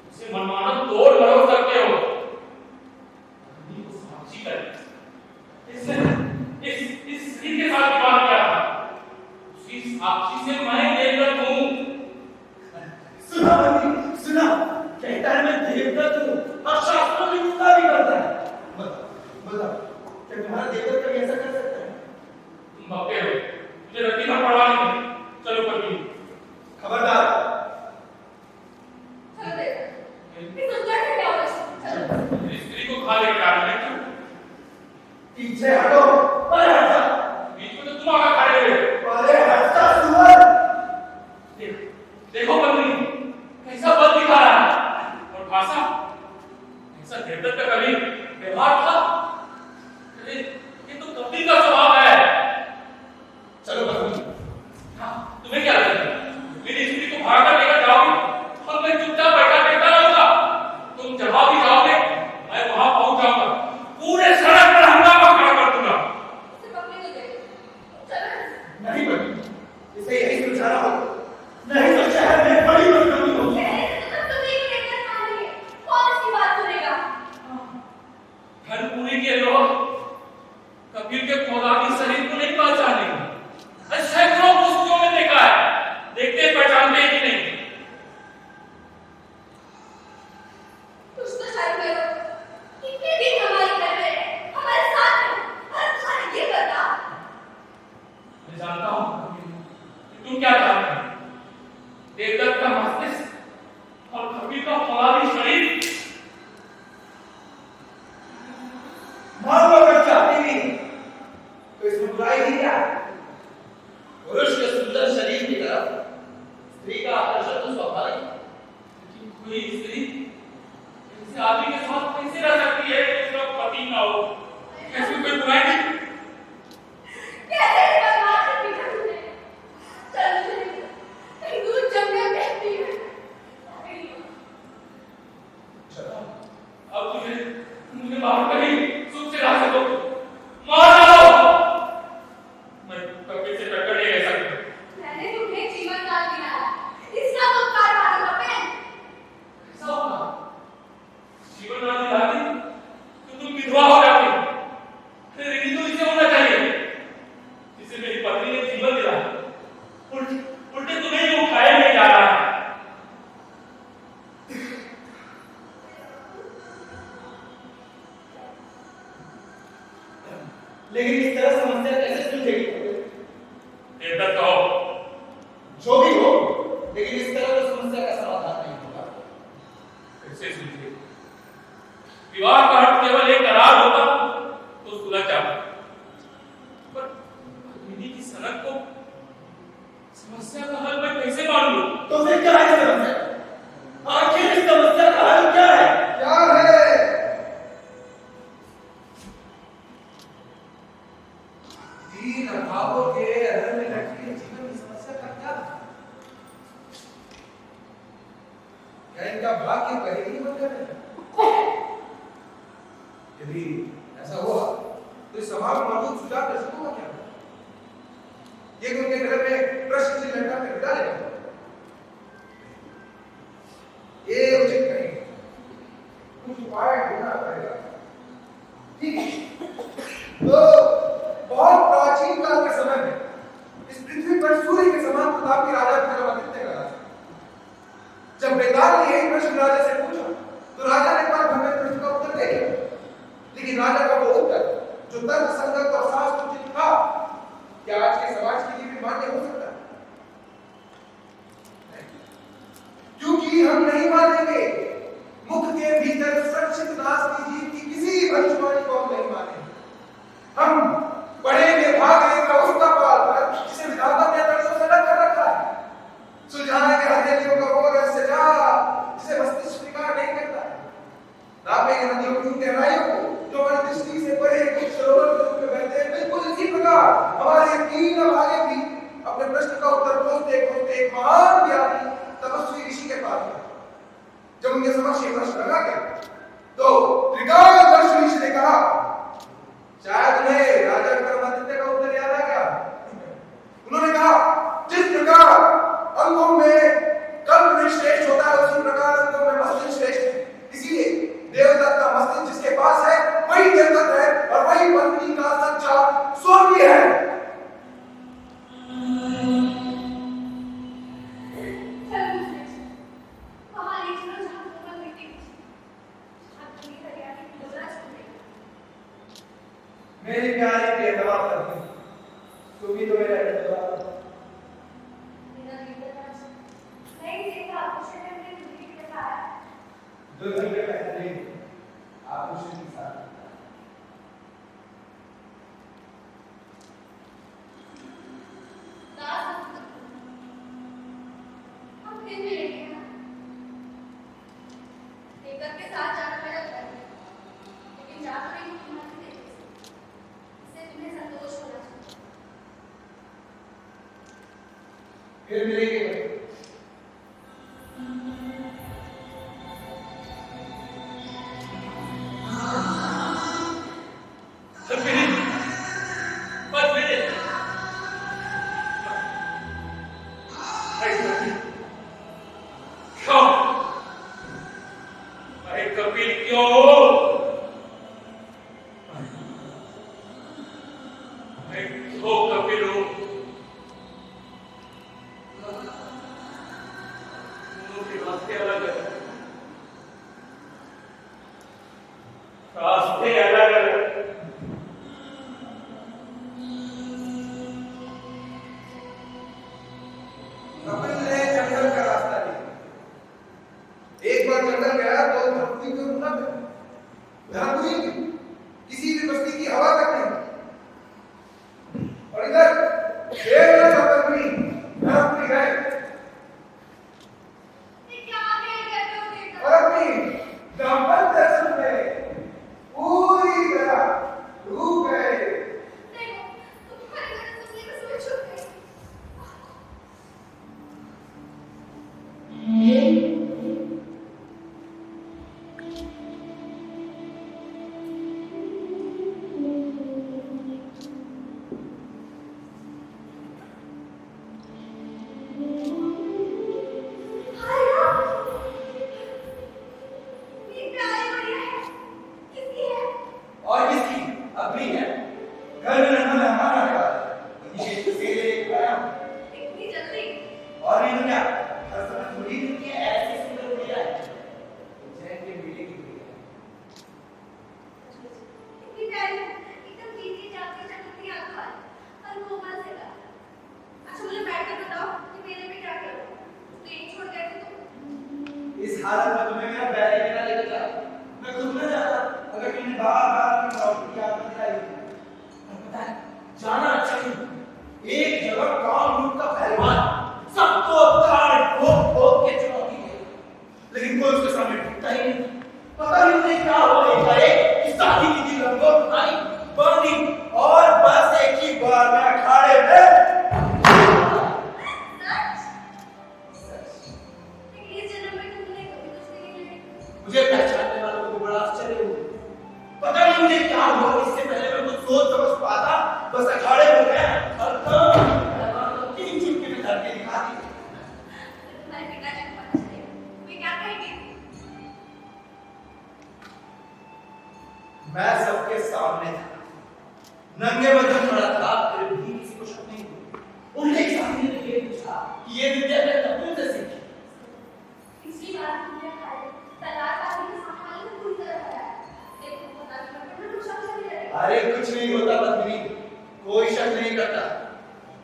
उसे मनमाना तोड़ मरोड़ करते हो। अग्नि को साक्षी कर इसने इस शरीर के साथ विवाह किया था, उसी साक्षी से मैं देवदत्त हूं। सुना बंदी, सुना, कहता है मैं देवदत्त हूं और शास्त्रों की निंदा भी करता है। बताओ, क्या तुम्हारा देवदत्त कभी ऐसा कर सकता है? तुम भक्के हो, मुझे रत्ती पर परवाह नहीं। चलो पत्नी, खबरदार। चलो देवता, इस सुंदर से क्या होगा? चलो। इस स्त्री को खा लेकर आ रहे हैं। पीछे हटो, अरे हट जा। बीच में तो तुम आकर खड़े हुए। अरे हट जा सुअर। देखो पत्नी, कैसा बल दिखा रहा है, और भाषा ऐसा देवदत्त का कभी व्यवहार था। अरे ये तो कपटी का स्वभाव है। चलो पत्नी, हाँ, तुम्हें क्या लगता है मेरी स्त्री को भागकर लेकर जाओगे और मैं चुपचाप बैठा देखता रहूंगा? तुम जहां भी जाओगे मैं वहां पहुंच जाऊंगा, पूरे सड़क पर हंगामा खड़ा कर दूंगा। इसे पकड़ने को दे। चलो। नहीं पत्नी, इसे यही सुलझाना होगा, नहीं तो शहर में बड़ी बदनामी होगी। धनपुरी के लोग कबीर के फौलादी शरीर को नहीं पहचानेंगे। सैकड़ों पुस्तकों में देखा है, देखते पहचानते ही नहीं। कुछ तो शायद करो, कितने दिन हमारे घर में हमारे साथ हैं, और तुम्हारा ये करना। मैं जानता हूं कि तुम क्या चाहते हो। देवदत्त का मस्तिष्क और कबीर का फौलादी शरीर। मान लो अगर चाहती भी तो इसमें बुराई ही क्या? पुरुष के सुंदर शरीर की तरफ स्त्री का आकर्षण तो स्वाभाविक है। लेकिन कोई स्त्री ऐसे आदमी के साथ कैसे रह सकती है जो उसका पति ना हो? कैसे कोई बुराई नहीं? कैसे भगवान से पीछा तूने? चल चल, कहीं दूर जंगल में रहती है। चलो, अब मुझे बाहर कहीं सुख से ला सको, मार डालो। मैं कभी से टक्कर नहीं ले सकता। मैंने तुम्हें जीवन दान दिया है, इसका उपकार मानो बहन। ऐसा होगा? जीवन दान दिला दी तो तुम विधवा हो जाती। लेकिन तो इसे होना चाहिए जिसे मेरी पत्नी ने जीवन दिलाया। उल्टे तुम्हें ही उठाया नहीं जा रहा है। लेकिन इस तरह समस्या कैसे सुलझेगी? देवदत्त कहो, जो भी हो, लेकिन इस तरह तो समस्या का समाधान नहीं होगा। कैसे सुलझे? विवाह का अर्थ केवल एक करार होता तो सुलझ जाता, पर अग्नि की सनक को समस्या का हल मैं कैसे मान लूं? तो फिर क्या है समस्या? आखिर इस समस्या का हल क्या है? क्या है? तीन अभावों के अधर में लटकी जीवन की समस्या का क्या? क्या इनका भाग्य पहले ही बन गया? यदि ऐसा हुआ तो इस सवाल को मौजूद सुझाव दर्शकों का क्या? ये उनके घर में प्रश्न चिन्ह लगा कर डालेगा। ये उचित नहीं, कुछ उपाय ढूंढना पड़ेगा। ठीक है, तो बहुत प्राचीन काल का समय में इस पृथ्वी पर आज के समाज के लिए भी मान्य हो सकता है, क्योंकि हम नहीं मानेंगे मुख के भीतर सुरक्षित दास की जीत की किसी भविष्यवाणी को हम नहीं मानेंगे। हम पढ़ेंगे भागेंगे व्यवस्था पाल पर जिसे विधाता ने तर्कों से कर रखा है, सुलझाने के हथेलियों का वो रहस्य जा जिसे मस्तिष्क स्वीकार नहीं करता है, नापेंगे नदियों की गहराइयों को जो हमारी दृष्टि से परे कुछ सरोवर के रूप में बहते हैं। बिल्कुल इसी प्रकार हमारे यकीन अब आगे भी अपने प्रश्न का उत्तर खोजते खोजते एक महान ज्ञानी तपस्वी ऋषि के पास गए। जब उनके समक्ष ये प्रश्न रखा गया तो त्रिकालदर्शी ऋषि ने कहा, शायद उन्हें राजा विक्रमादित्य का उत्तर याद आ गया। उन्होंने कहा, जिस प्रकार अंगों में कल्प श्रेष्ठ होता है उसी प्रकार अंगों में मस्तिष्क श्रेष्ठ है। इसीलिए देवदत्त का मस्तिष्क जिसके पास है वही देवदत्त है और वही पत्नी का सच्चा स्वामी है। मेरी प्यारी प्रियतमा पत्नी, तू भी तो मेरा जवाब दुल्हन के पहले आभूषण के साथ फिर मिलेंगे।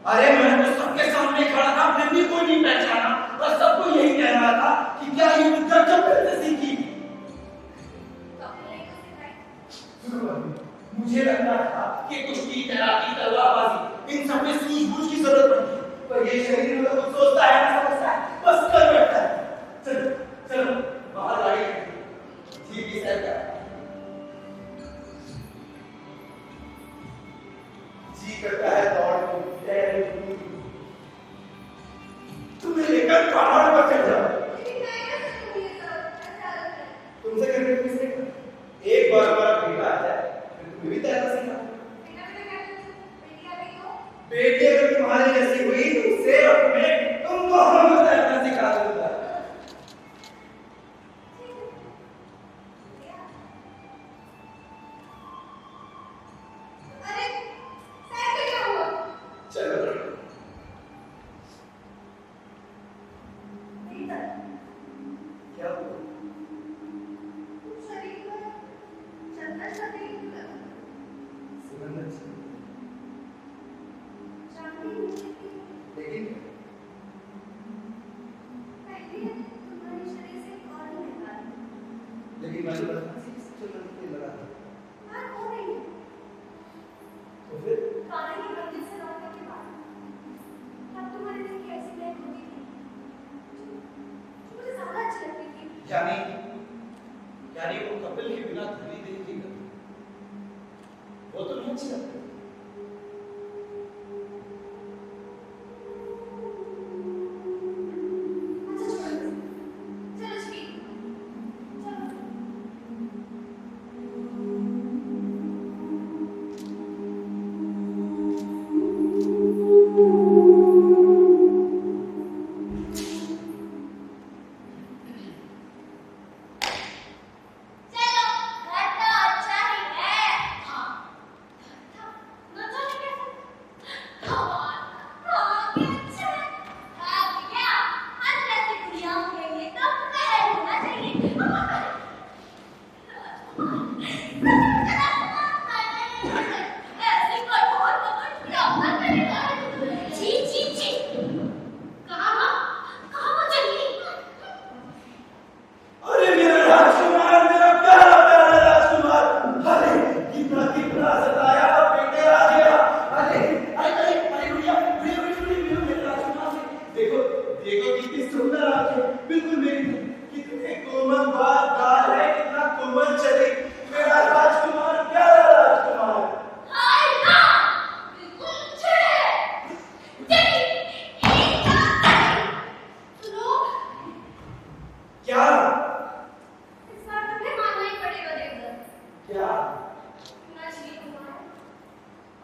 अरे मैं तो सबके सामने खड़ा था, फिर भी कोई नहीं पहचाना और सबको यही कह रहा था कि क्या ये मुद्दा कपिल से सीखी। मुझे लगता था कि कुश्ती, तैराकी, तलवारबाजी इन सब में सूझबूझ की जरूरत पड़ती है, पर ये शरीर में तो कुछ सोचता है ना समझता है, बस कर बैठता है। चलो चलो बाहर गाड़ी ठीक ही सर का जी करता है दौड़ को तुम्हें लेकर पहाड़ पर चढ़ जाओ। तुमसे करने किसने कहा? एक बार हमारा बेटा आ जाए फिर तुम्हें भी तैरना सीखा। बेटी अगर तुम्हारी ऐसी हुई तो उससे अपने तुम तो हमें तैरना सिखा दूंगा। चलो क्या हुआ? सुगंध अच्छी लेकिन लेकिन मैं तो बचपन से इस चलन पे लगा था। तो फिर यानी यानी वो कपिल के बिना धनी नहीं जी करती, वो तो नहीं अच्छी लगती।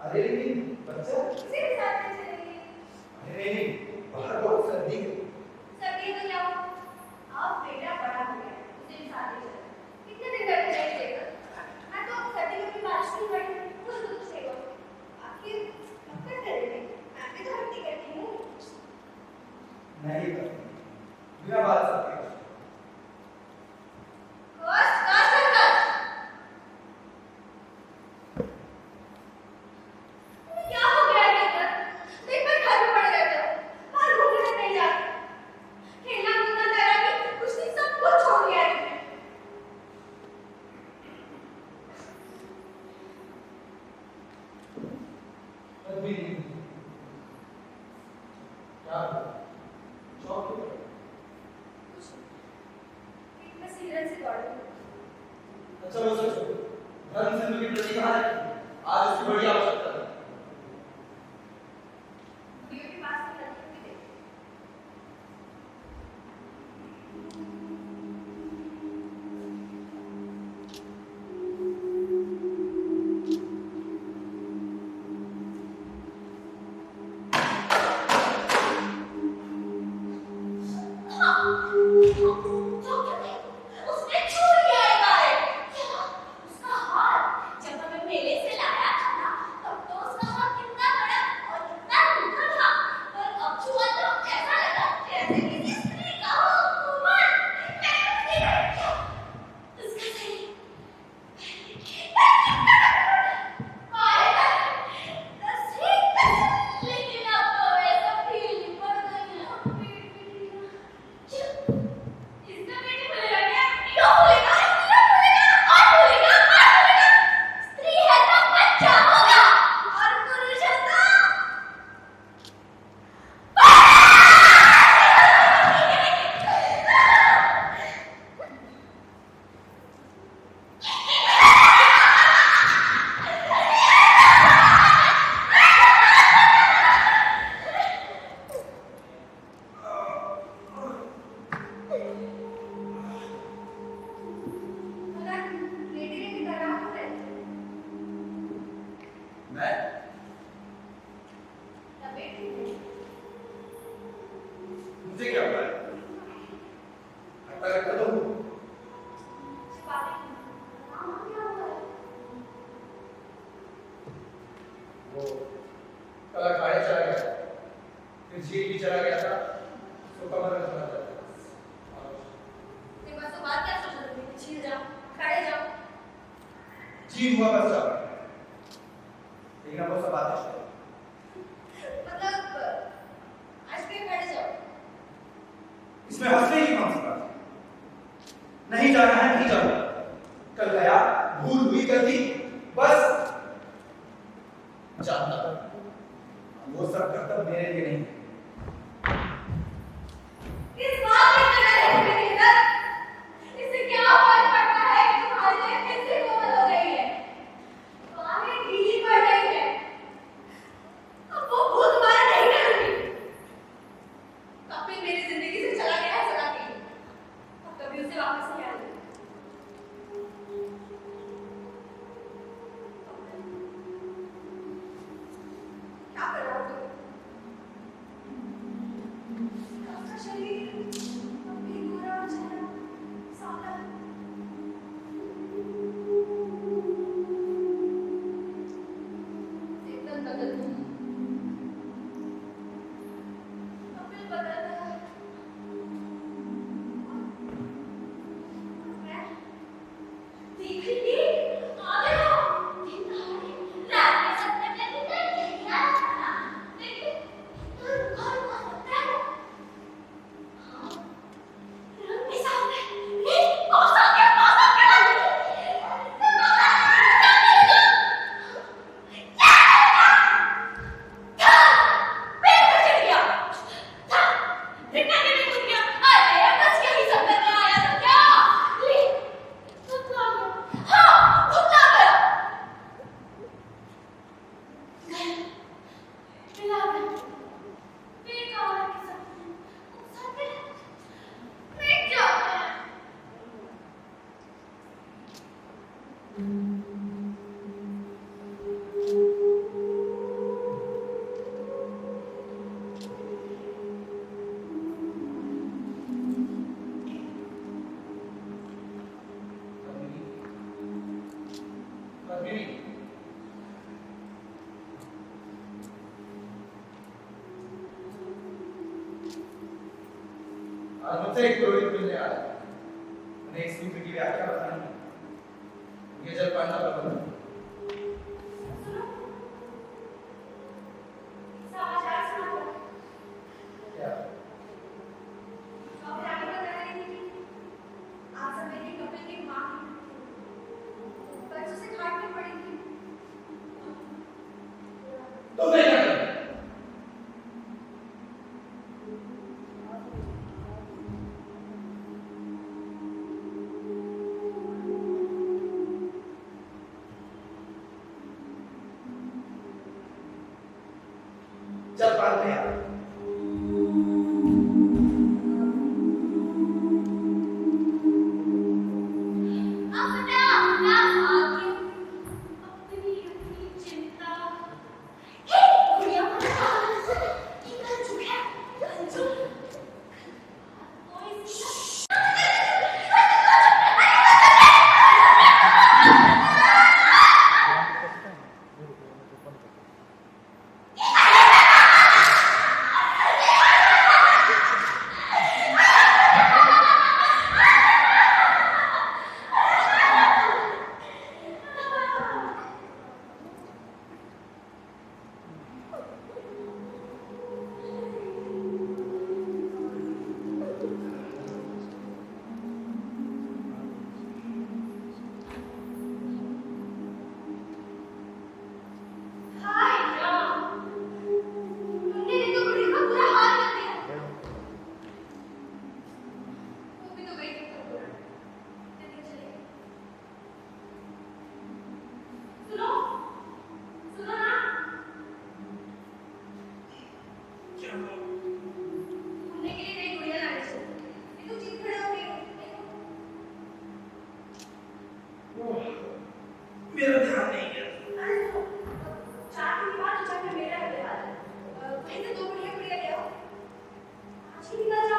अरे लेकिन बच्चा किसी के साथ नहीं चलेंगे। अरे नहीं बाहर बहुत सर्दी है। सर्दी तो क्या हो, अब बेटा बड़ा हो गया, उसे भी साथ ले चलो। कितने दिन बैठे रहेंगे? मैं तो सर्दी में भी बारिश नहीं पड़ी, कुछ नहीं हुआ। आखिर कब तक करेंगे? मैं भी तो हट्टी करती हूँ। नहीं कर बिना बात सकते अच्छा वो सोचो धर्म सिंधु की प्रतीक कहाँ है? आज उसकी बड़ी आवश्यकता है। के पास में लड़की भी तुझे क्या हुआ है? हट्टा कट्टा तो हूँ। वो कल अखाड़े चला गया था, फिर झील भी चला गया था, उसको कमर में चला जाता। जी हुआ बस जाओ, लेकिन अब वो सब बातें छोड़ो। इसमें हंसने की कौन सी बात है? नहीं जाना है, नहीं जाऊंगा। कल गया, भूल हुई गलती, बस जानता वो सब कर्तव्य मेरे लिए नहीं। आज मुझसे एक पुरोहित मिलने आ रहा है। उन्हें इस सूत्र की व्याख्या बतानी है। ये जलपान का प्रबंध। क्या? तो मैं क्या करूं? जलपान में आ मेरा ध्यान नहीं है। चार की बात, चार में मेरा है। वहीं से दो बढ़िया बढ़िया ले आओ। आज ही निकल जाओ।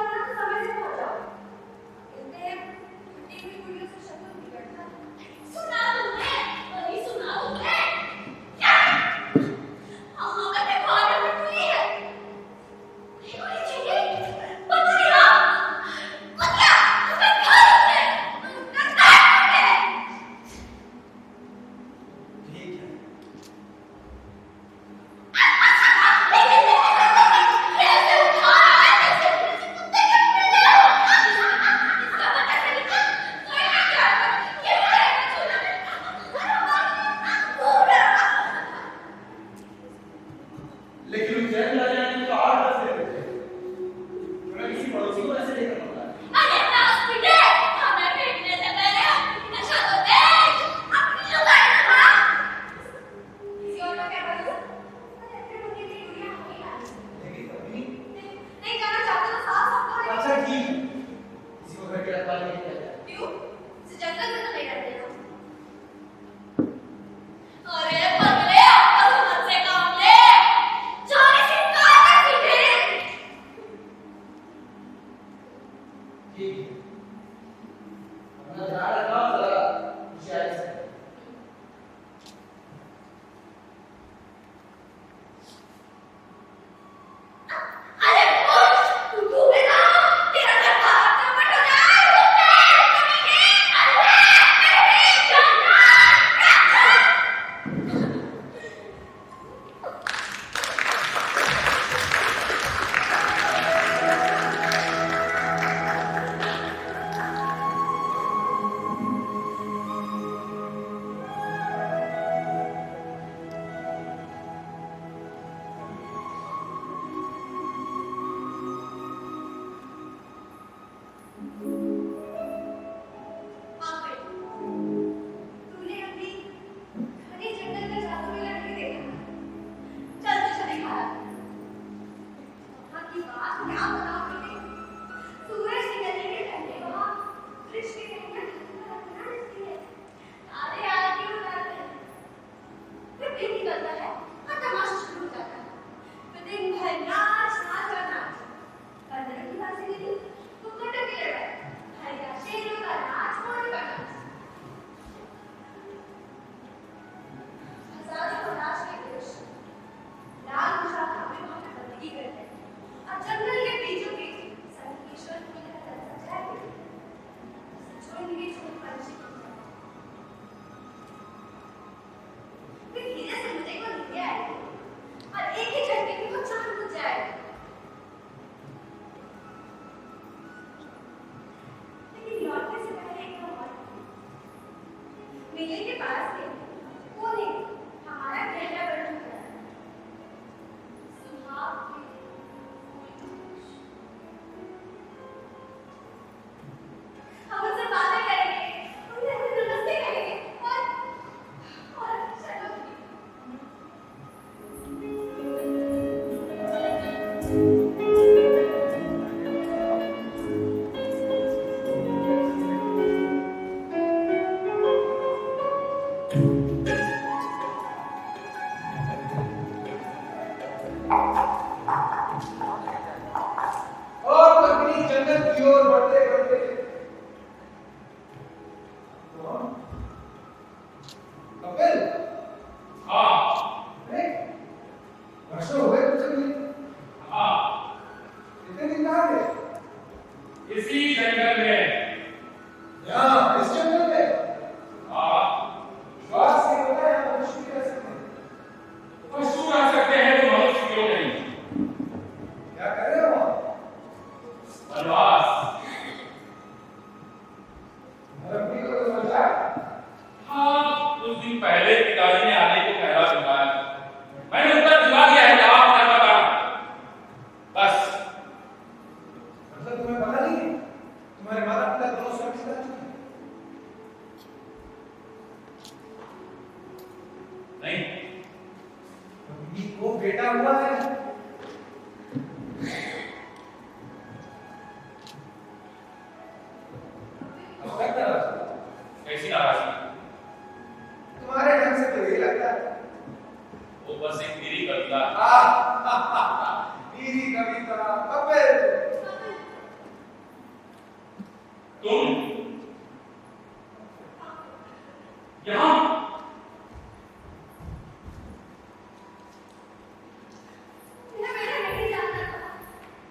बात क्या बताऊं तुम्हें? सूरज निकलने के पहले वहाँ वृक्ष के कहीं रखना दिखती है। तारे आरती उतारते हैं। फिर दिन निकलता है और तमाशा शुरू हो जाता है। फिर दिन भर नाच नाच और नाच। अंदर की बात से नहीं, तुम तो टके लगा। हरिया शेरों का नाच, मोरों का नाच। हजारों तलाश के दृश्य लाल मुशाक हमें वहाँ पे बंदगी करते हैं और जंगल के बीचों बीच संगीश्वर की तरह सजाए हुए छोटी छोटी पंछी वे धीरे से मुझे को लेके आए और एक ही झटके में वो चांद बुझ जाए। लेकिन लौटने से पहले एक बात, मेले के पास थे वो नहीं हमारा गहरा वर्णन किया सुहाग के हम उनसे बातें करेंगे, उनसे नमस्ते करेंगे और चलोगे। और अपनी जन्नत की ओर बढ़ते बढ़ते कपिल, हाँ अरे वर्षों हो गए तुझसे मिले। हाँ इतने दिन कहाँ थे? इसी जंगल में। यहाँ इस जंगल में हाँ श्वास से होता है मनुष्य भी रह सकते हैं। पशु रह सकते हैं तो मनुष्य क्यों नहीं? क्या कर रहे हो वहाँ? वनवास। धर्म की तो समझा। हाँ कुछ दिन पहले पिताजी ने आने को कहला सुनाया। मैंने उत्तर दिला दिया है, जवाब कर बता बस। मतलब तुम्हें पता नहीं है तुम्हारे माता पिता दोनों सुरक्षित रह चुके हैं? नहीं बीवी को बेटा हुआ है। अब तक नाराज। कैसी नाराजगी? तुम्हारे ढंग से तो यही लगता है। वो बस एक मेरी कविता है। मेरी कविता कपिल। तुम यहाँ मेरा बेटा नहीं जानता था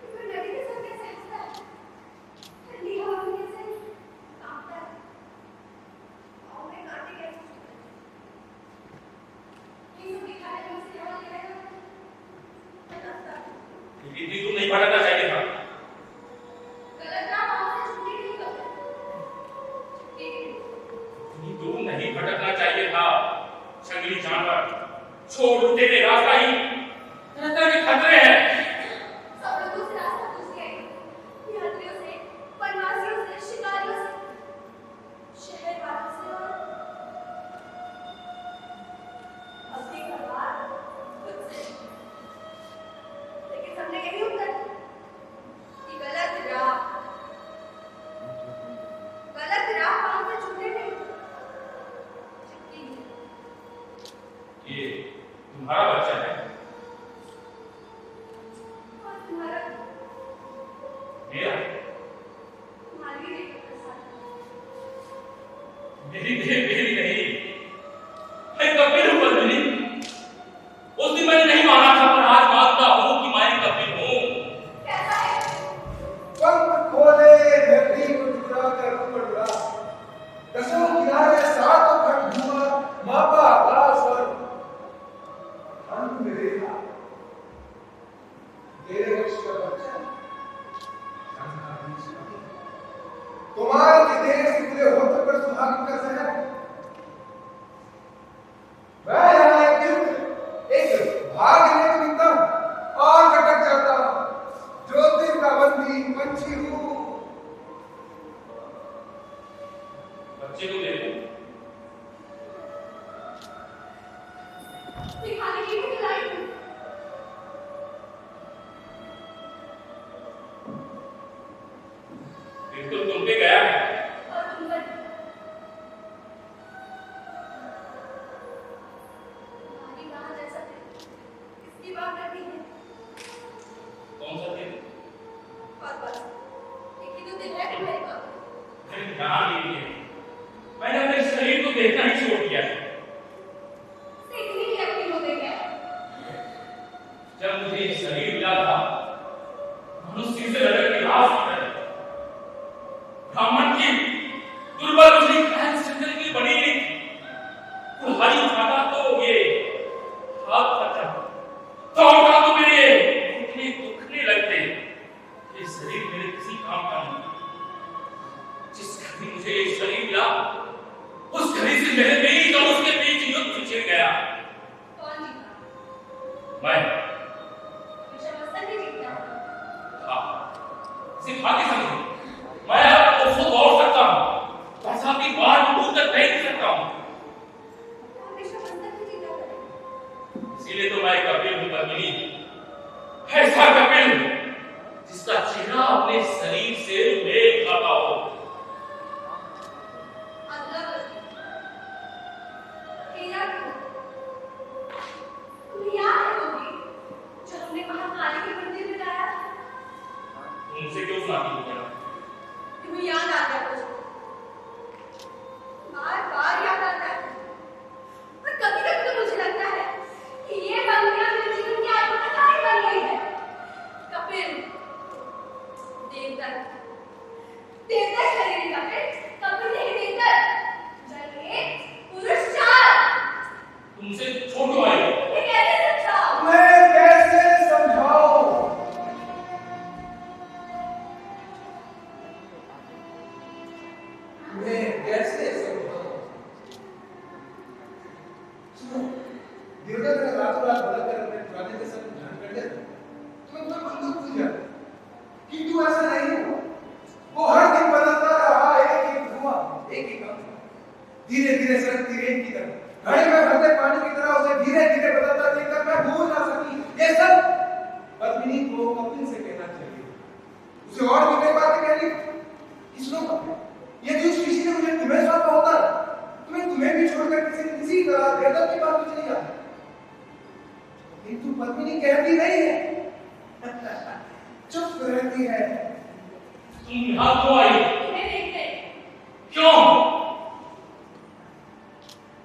कि कोई नदी के साथ कैसे हंसता है। ठंडी हवा में कैसे कांपता है। पाँव में कांटे कैसे चुभते हैं। ये सब दिखाने में उसे हवा लगेगा। मैं डरता हूँ। लेकिन तुम नहीं भटकना चाहिए था। गलत राह पाँव से छूटी नहीं करते। तुम नहीं भटकना चाहिए था। जंगली जानवर छोड़ तेरे रास्ता ही तरह तरह के खतरे हैं। सब लोग दूसरे रास्ते पूछ गए। यात्रियों से, वनवासियों से, शिकारियों से, शहर वालों से और अपनी घरवार खुद से। लेकिन हमने यही उत्तर कि गलत राह पाँव से छूटे नहीं। चिपकी नहीं। ये तुम्हारा बच्चा है। और तुम्हारा मेरा तुम्हारी भी देख कर साथ। मेरी नहीं। मैं कपिल हूँ बदली। उस दिन मैंने नहीं माना था, पर आज मानता हूँ कि मैं कपिल हूँ। कैसा है? पंख खोले धरती को टुकड़ा कर ऊपर उड़ा। दसों किनारे सातों खंड धुआं मापा आकाश और अंत में देखा तेरे वंश का बच्चा तुम्हारे देश निकले होते पर सुहाग का शहर। मैं यहाँ एक भागने निकलता हूँ और भटक जाता हूँ। ज्योति का बंदी पंछी हूँ। बच्चे को देखो। दिखाने की भी लाई हूँ। सिर्फ आगे समझो, मैं अब उसको दौड़ सकता हूँ, पैसा की बात दूर तक नहीं सकता हूँ। हमेशा बंधन की चिंता करें। इसीलिए तो मैं कपिल हूँ पद्मिनी, ऐसा कपिल जिसका चेहरा अपने शरीर से मेल खाता हो। उनसे क्यों सुनाती हूँ क्या? तुम्हें याद आ गया मुझे, बार-बार याद आता है। और कभी-कभी तो मुझे लगता है कि ये बंगला मेरे जीवन की आत्मकथा ही बन गई है। कपिल, देवदत्त, देवदत्त शरीर कपिल, कपिल नहीं देवदत्त। चलिए, पुरुष चाल। तुमसे छोटो आई हो। ये कैसे समझाओ? मैं कैसे समझाऊं? मैं कैसे समझाऊं? सुनो, देवदत्त ने रातों रात बदल कर अपने पुराने जैसा ध्यान कर लिया तो मैं तुम्हें बंदूक भूल गया, किंतु ऐसा नहीं हुआ। वो हर दिन बदलता रहा, एक धुआं, एक काम, धीरे धीरे सरकती रेत की तरह, घड़े में भरते पानी की तरह उसे धीरे धीरे बदलता देखकर मैं भूल ना सकी। ये सब पद्मिनी को कपिल से कहना चाहिए, उसे और भी कई बातें कहनी। सुनो, यदि उस किसी ने मुझे तुम्हें सौंपा होता तुम्हें भी छोड़कर किसी तरह देवदत्त के पास चली जाती, किंतु पद्मिनी कहती नहीं है, चुप रहती है। तुम यहाँ क्यों आई? तुम्हें देखते। क्यों?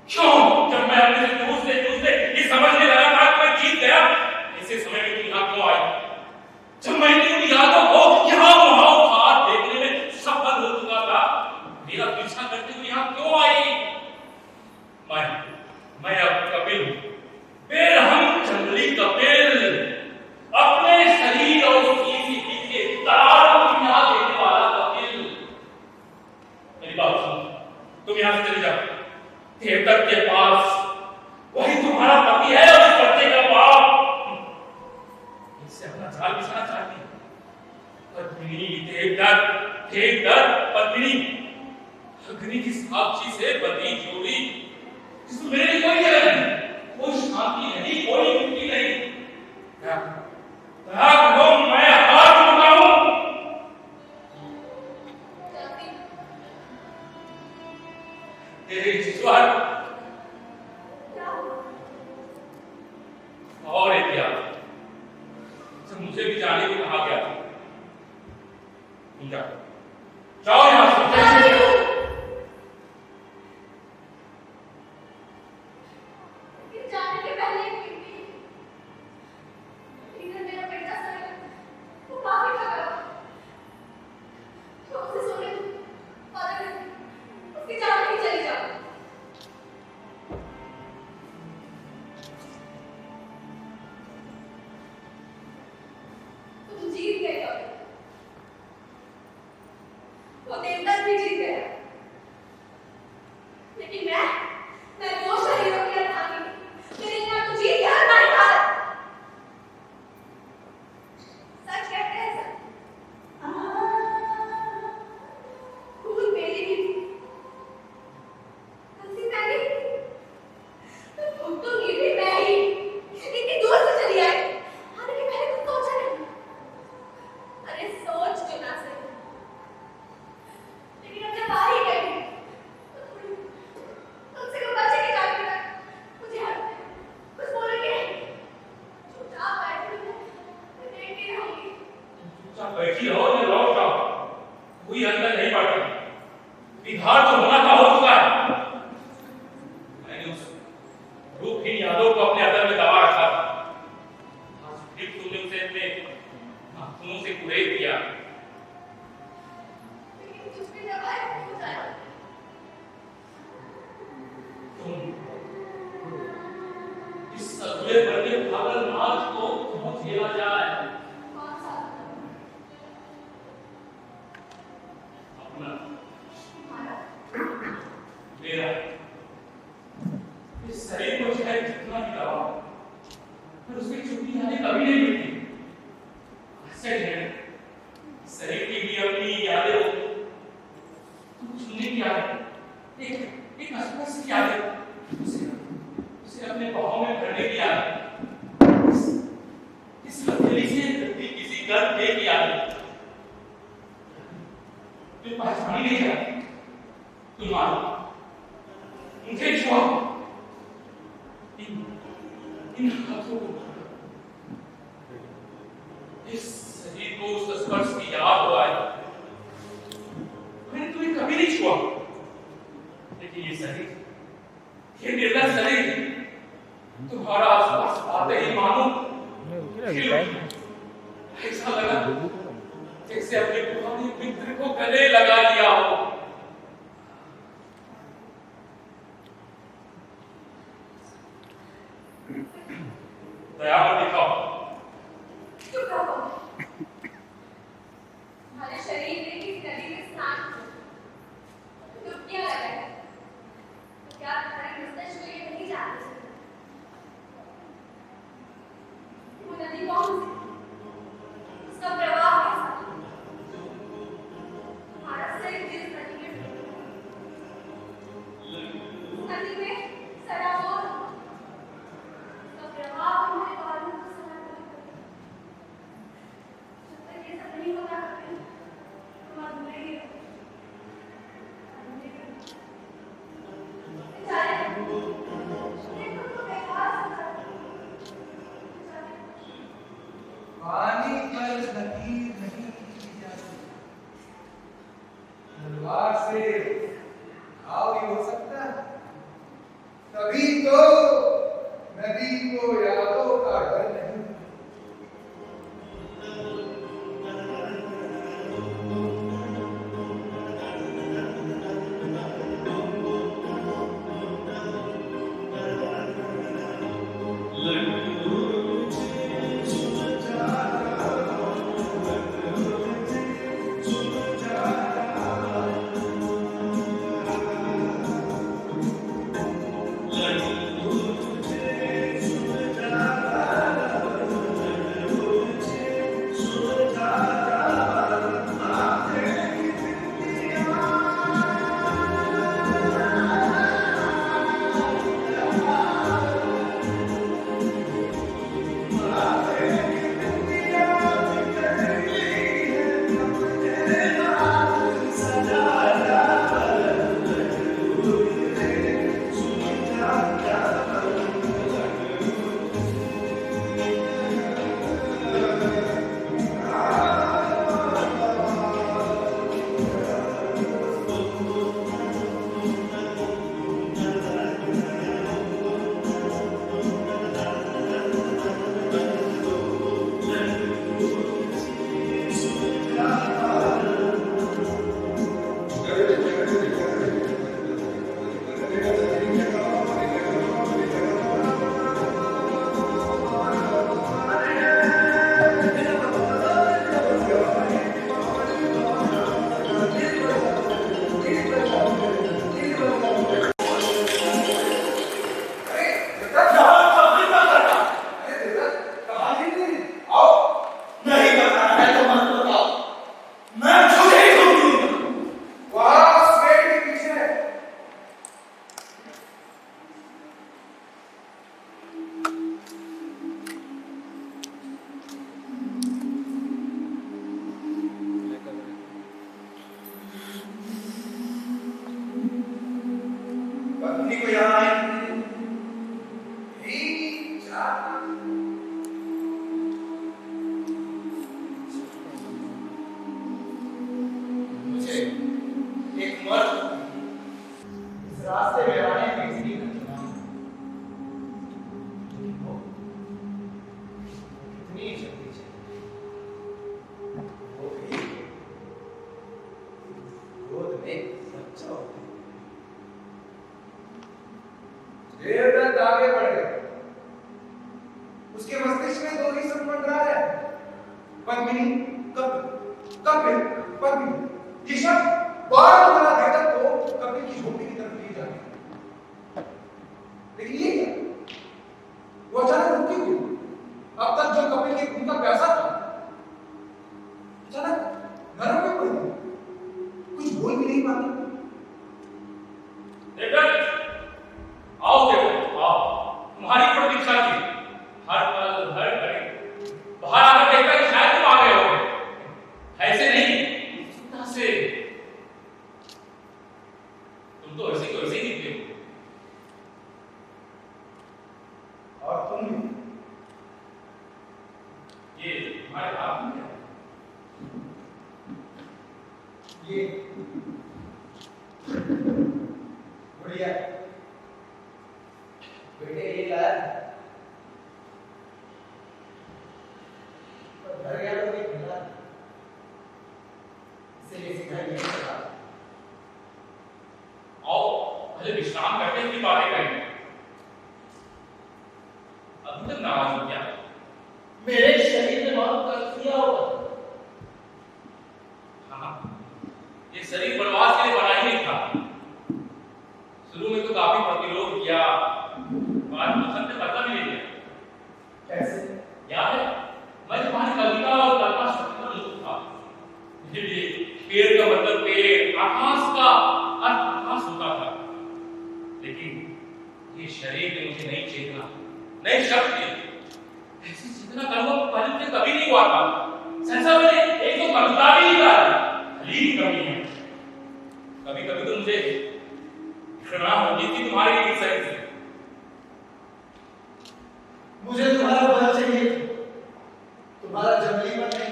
क्यों? जब मैं अपने से जूझते ये समझने लगा था कि मैं जीत गया, ऐसे समय में तुम यहाँ क्यों आई? जब मैं इन यादों को यहाँ वहाँ उखाड़ देखने में सफल हो चुका था, मेरा पीछा करते हुए यहाँ क्यों आई? मैं अब कपिल हूँ, बेरहम जंगली कपिल, अपने शरीर और उसकी के तारों को यहाँ देने वाला कपिल। मेरी बात सुनो, तुम यहाँ से चले जाओ देवदत्त के पास, वही तुम्हारा पति है और इस बच्चे का बाप। इससे अपना जाल बिछाना चाहती है पद्मिनी। देवदत्त पद्मिनी, अग्नि की साक्षी से बंधी जोड़ी, जिसमें मेरे लिए कोई जगह नहीं, कोई शांति नहीं, कोई मुक्ति नहीं। मैं हाथ उठाऊं। तेरे जिस्वार और एक क्या, जब मुझे भी जाने को कहा गया था, जाओ यहाँ से। जाने के पहले मेरा बेटा सर वो काफी थका था, तो उसे सोने उसकी जान नहीं चली जाओ। तुम जीत गए कभी, वो देवदत्त भी जीत गया, लेकिन मैं दो शरीरों की अर्थानी, मेरे ना तो जीत गया ना ही हार। सच कहते हैं सर, खून मेरी भी हंसी मैंने, तो भुगतूंगी भी मैं ही। इतनी दूर से चली आई, आने के पहले कुछ सोचा नहीं। अरे सोच जो ना सही, लेकिन अब जब आ ही गई तो तुमसे को बचे के जाके ना मुझे कुछ बोलेंगे नहीं। चुपचाप बैठी मैं देखती रहूंगी। चुपचाप बैठी रहो या लौट जाओ, कोई अंदर नहीं पड़ता। विधार तो होना था, हो चुका है। मैंने उस रूपहीन यादों को अपने अंदर में दबा रखा था, आज फिर तुमने उसे अपने नाखूनों से कुरेद दिया। लेकिन कुछ भी दबाए हो जाए। तुम इस सदमे बने पागल नाच को क्यों झेला जाए? कौन सा अपना, हमारा? मेरा, इस शरीर को चाहे जितना भी दबाओ, पर उसकी छुट्टी आने कभी नहीं मिलती। ऐसे शरीर की भी अपनी यादें हो, तो छूने की आदत, एक स्पर्श की आदत, उसे अपने बाहों में भरने की आदत, इस हथेली से किसी गर्म देह की आदत, जो पहचानी नहीं जाती, तुम मानो मुझे छुआ, इन हाथों को इस शरीर को उस स्पर्श की याद हो आई। मैंने तुम्हें कभी नहीं छुआ, लेकिन ये शरीर, ये निर्लज शरीर तुम्हारा आसपास आते ही मानो ऐसा लगा जैसे अपने पुराने मित्र को गले लगा लिया हो। दया मत दिखाओ। चुप रहो। हमारे शरीर में किसी नदी में स्नान किया। डुबकियां लगाए। तो क्या तुम्हारे मस्तिष्क को ये नहीं जानते? वो नदी कौन सी? उसका प्रवाह कैसा? हमारा शरीर जिस नदी में नदी में सराबोर उसका प्रवाह हमारे बालों को सराबोर करता है। जब तक ये सब नहीं होगा तुम अधूरे ही रहोगे। पानी पर लकीर नहीं खींची जाती, तलवार से घाव भी हो सकता है। तभी तो नदी को यादों का डर नहीं। पत्नी को यहाँ आए मुझे एक मर्द इस रास्ते में आने की इसलिए कितनी जल्दी वो भी गोद में बच्चा होता है। देर तक आगे बढ़ गए। उसके मस्तिष्क में दो ही शब्द मंडरा रहे हैं, पद्मिनी, कपिल, कपिल, पद्मिनी। ये शब्द बार बार घटक को कपिल की झोपड़ी की तरफ ले जाते हैं। लेकिन ये क्या? वो अचानक रुक क्यों गई? अब तक जो कपिल के खून का प्यासा था, अचानक कहा? ये बढ़िया बेटे, ये लाया तो घर गया तो नहीं मिला, इसीलिए सीधा ये चला। आओ पहले विश्राम करते हैं, फिर बातें करेंगे। अभी तक नाराज हो क्या? मेरे शरीर ने बहुत कष्ट दिया होगा। हाँ, ये शरीर वनवास के लिए बना ही नहीं था। शुरू में तो काफी प्रतिरोध किया, बाद में सबने बदला भी ले लिया। कैसे? याद है, मैं तुम्हारी कविता और कल्पना शक्ति का मुक्त था। मुझे भी पेड़ का मतलब पेड़, आकाश का अर्थ आकाश होता था। लेकिन ये शरीर ने मुझे नई चेतना, नई शक्ति, ऐसी चेतना का अनुभव पहले कभी नहीं हुआ था। संसार में एक तो कविता भी नहीं रहा, हलीम कमी है। कभी कभी तो मुझे घृणा होती थी तुम्हारे लिए शरीर से। मुझे तुम्हारा बल चाहिए, तुम्हारा जंगलीपन नहीं।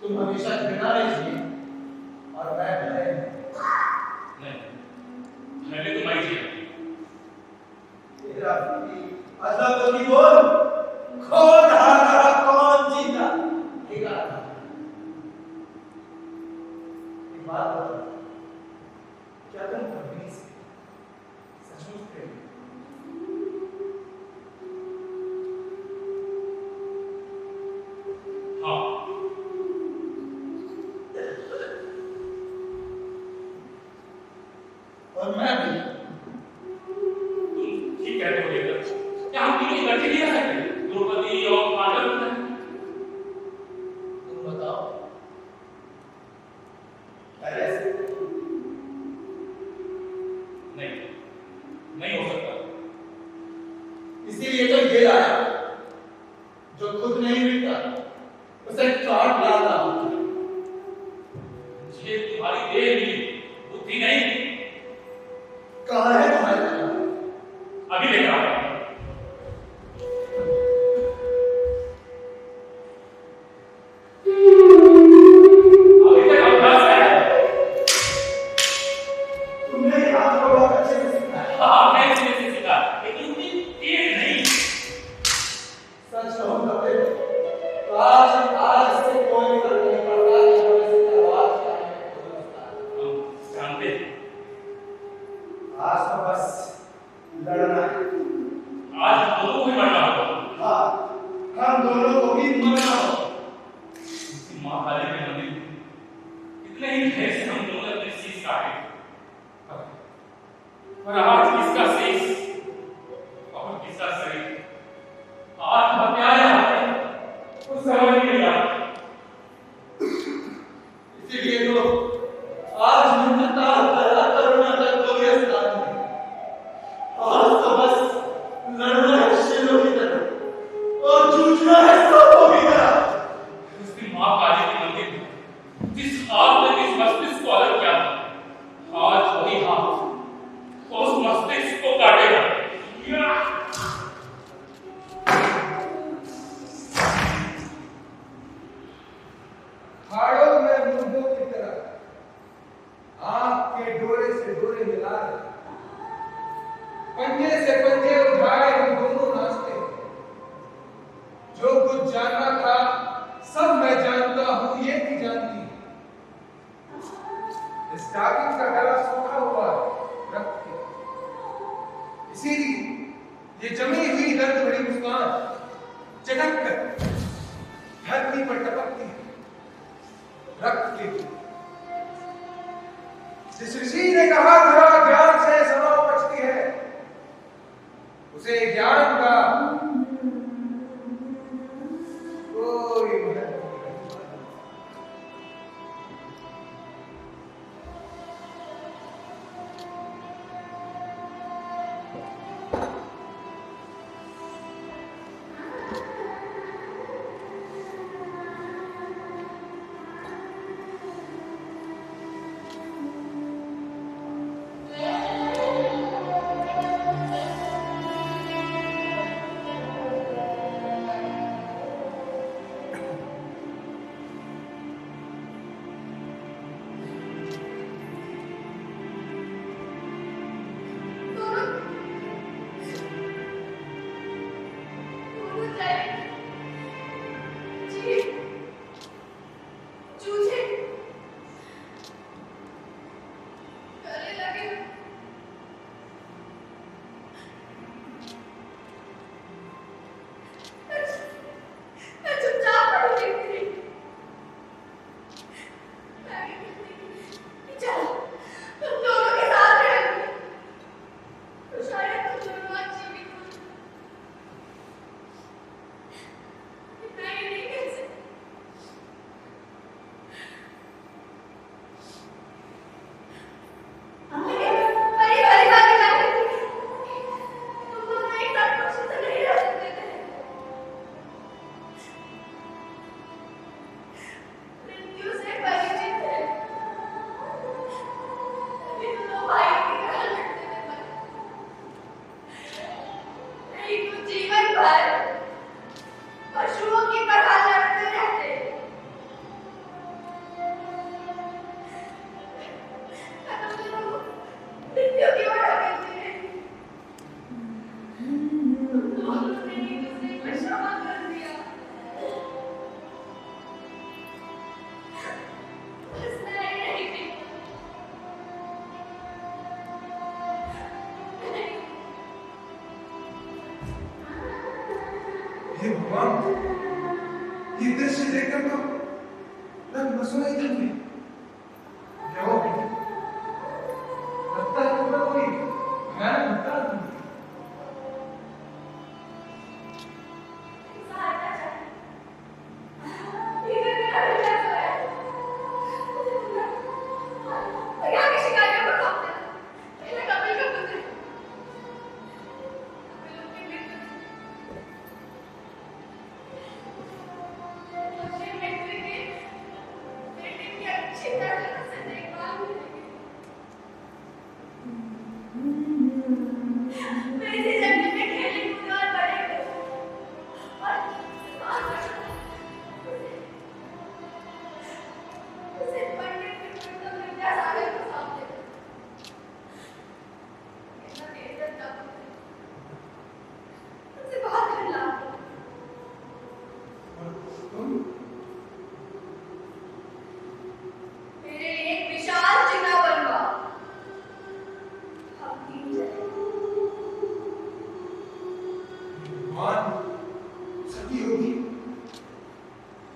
तुम हमेशा घृणा में जिए और मैं भय में। नहीं, मैंने तो मैं जिया। तेरा अदब तो नहीं बोल, कौन हारा कौन जीता, एक बात बता, क्या तुम कभी से सचमुच प्रेम? हाँ, और मैं भी। तुम ठीक कहते हो लेकर। क्या हम तीनों इकट्ठे नहीं रह सकते? द्रौपदी और पांडव? तुम बताओ, ऐसे नहीं, नहीं हो सकता। इसीलिए तो ये लाया, जो खुद नहीं मिलता उसे काट डालना। मुझे तुम्हारी देह मिली, बुद्धि नहीं। कहाँ है तुम्हारे लाया? अभी लेकर आ रहा हूं। अभी तक अभ्यास है। तुमने ये हाथ को बहुत अच्छे से सीखा है। हाँ, मैं इसमें सीखा, लेकिन उतनी तेज नहीं। सच कहूं तो आज से कोई फर्क नहीं पड़ता कि हमें से तलवार चलाने में कौन उस्ताद है। हम जानते हैं, आज तो बस लड़ना है। आज हम दोनों को ही मरना होगा। हाँ, हम दोनों को भी मरना होगा। उसकी माँ काली के मंदिर में इतने ही ढेर से हम दोनों ने अपने शीश काटे, और आज किसका शीश और किसका शरीर आत्महत्याएं आते कुछ समझ नहीं आता। इसीलिए तो आज मिन्नता करा करुणा तक कोई स्थान नहीं। आज तो बस लड़ना है शेरों की तरह और जूझना है सांपों की तरह। उसकी माँ काली के मंदिर में जिस हाथ ने इस मस्तिष्क को अलग किया था, आज वही हाथ उस मस्तिष्क को काटेगा। हाड़ों में मुर्दों की तरह आंख के डोरे से डोरे मिला रहे, पंजे से पंजे उठाए हम दोनों नाचते हैं। जो कुछ जानना था सब मैं जानता हूं, ये भी जानती है। इस डाकिन का गला सूखा हुआ है रक्त के, इसीलिए ये जमी हुई दर्द भरी मुस्कान चटक कर धरती पर टपकती है रक्त के। जिस ऋषि ने कहा था ज्ञान से समा उपजती है, उसे ज्ञान का कोई महत्व नहीं।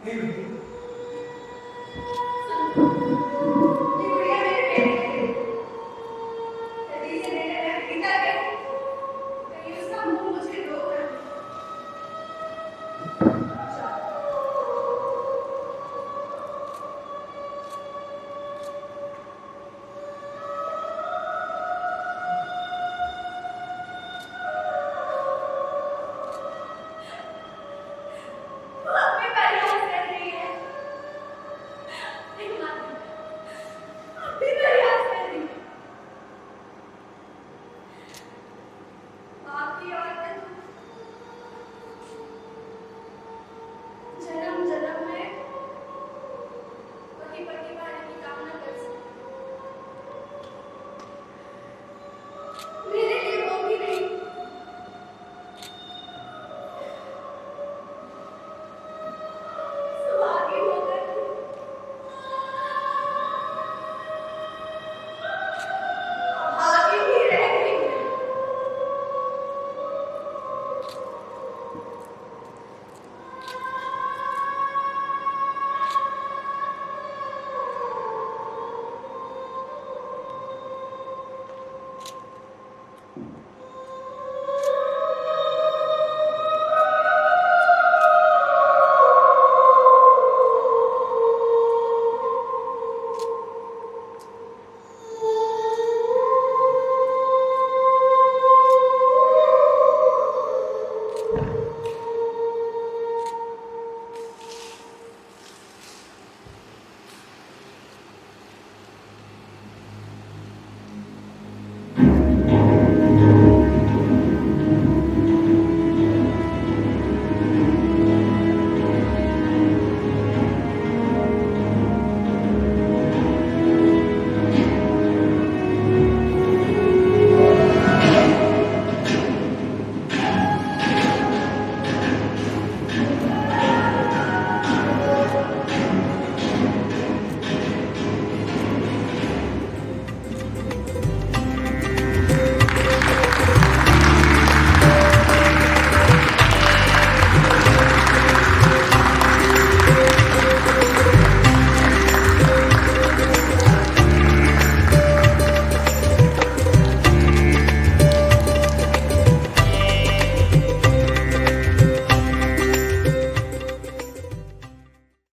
नहीं बेटी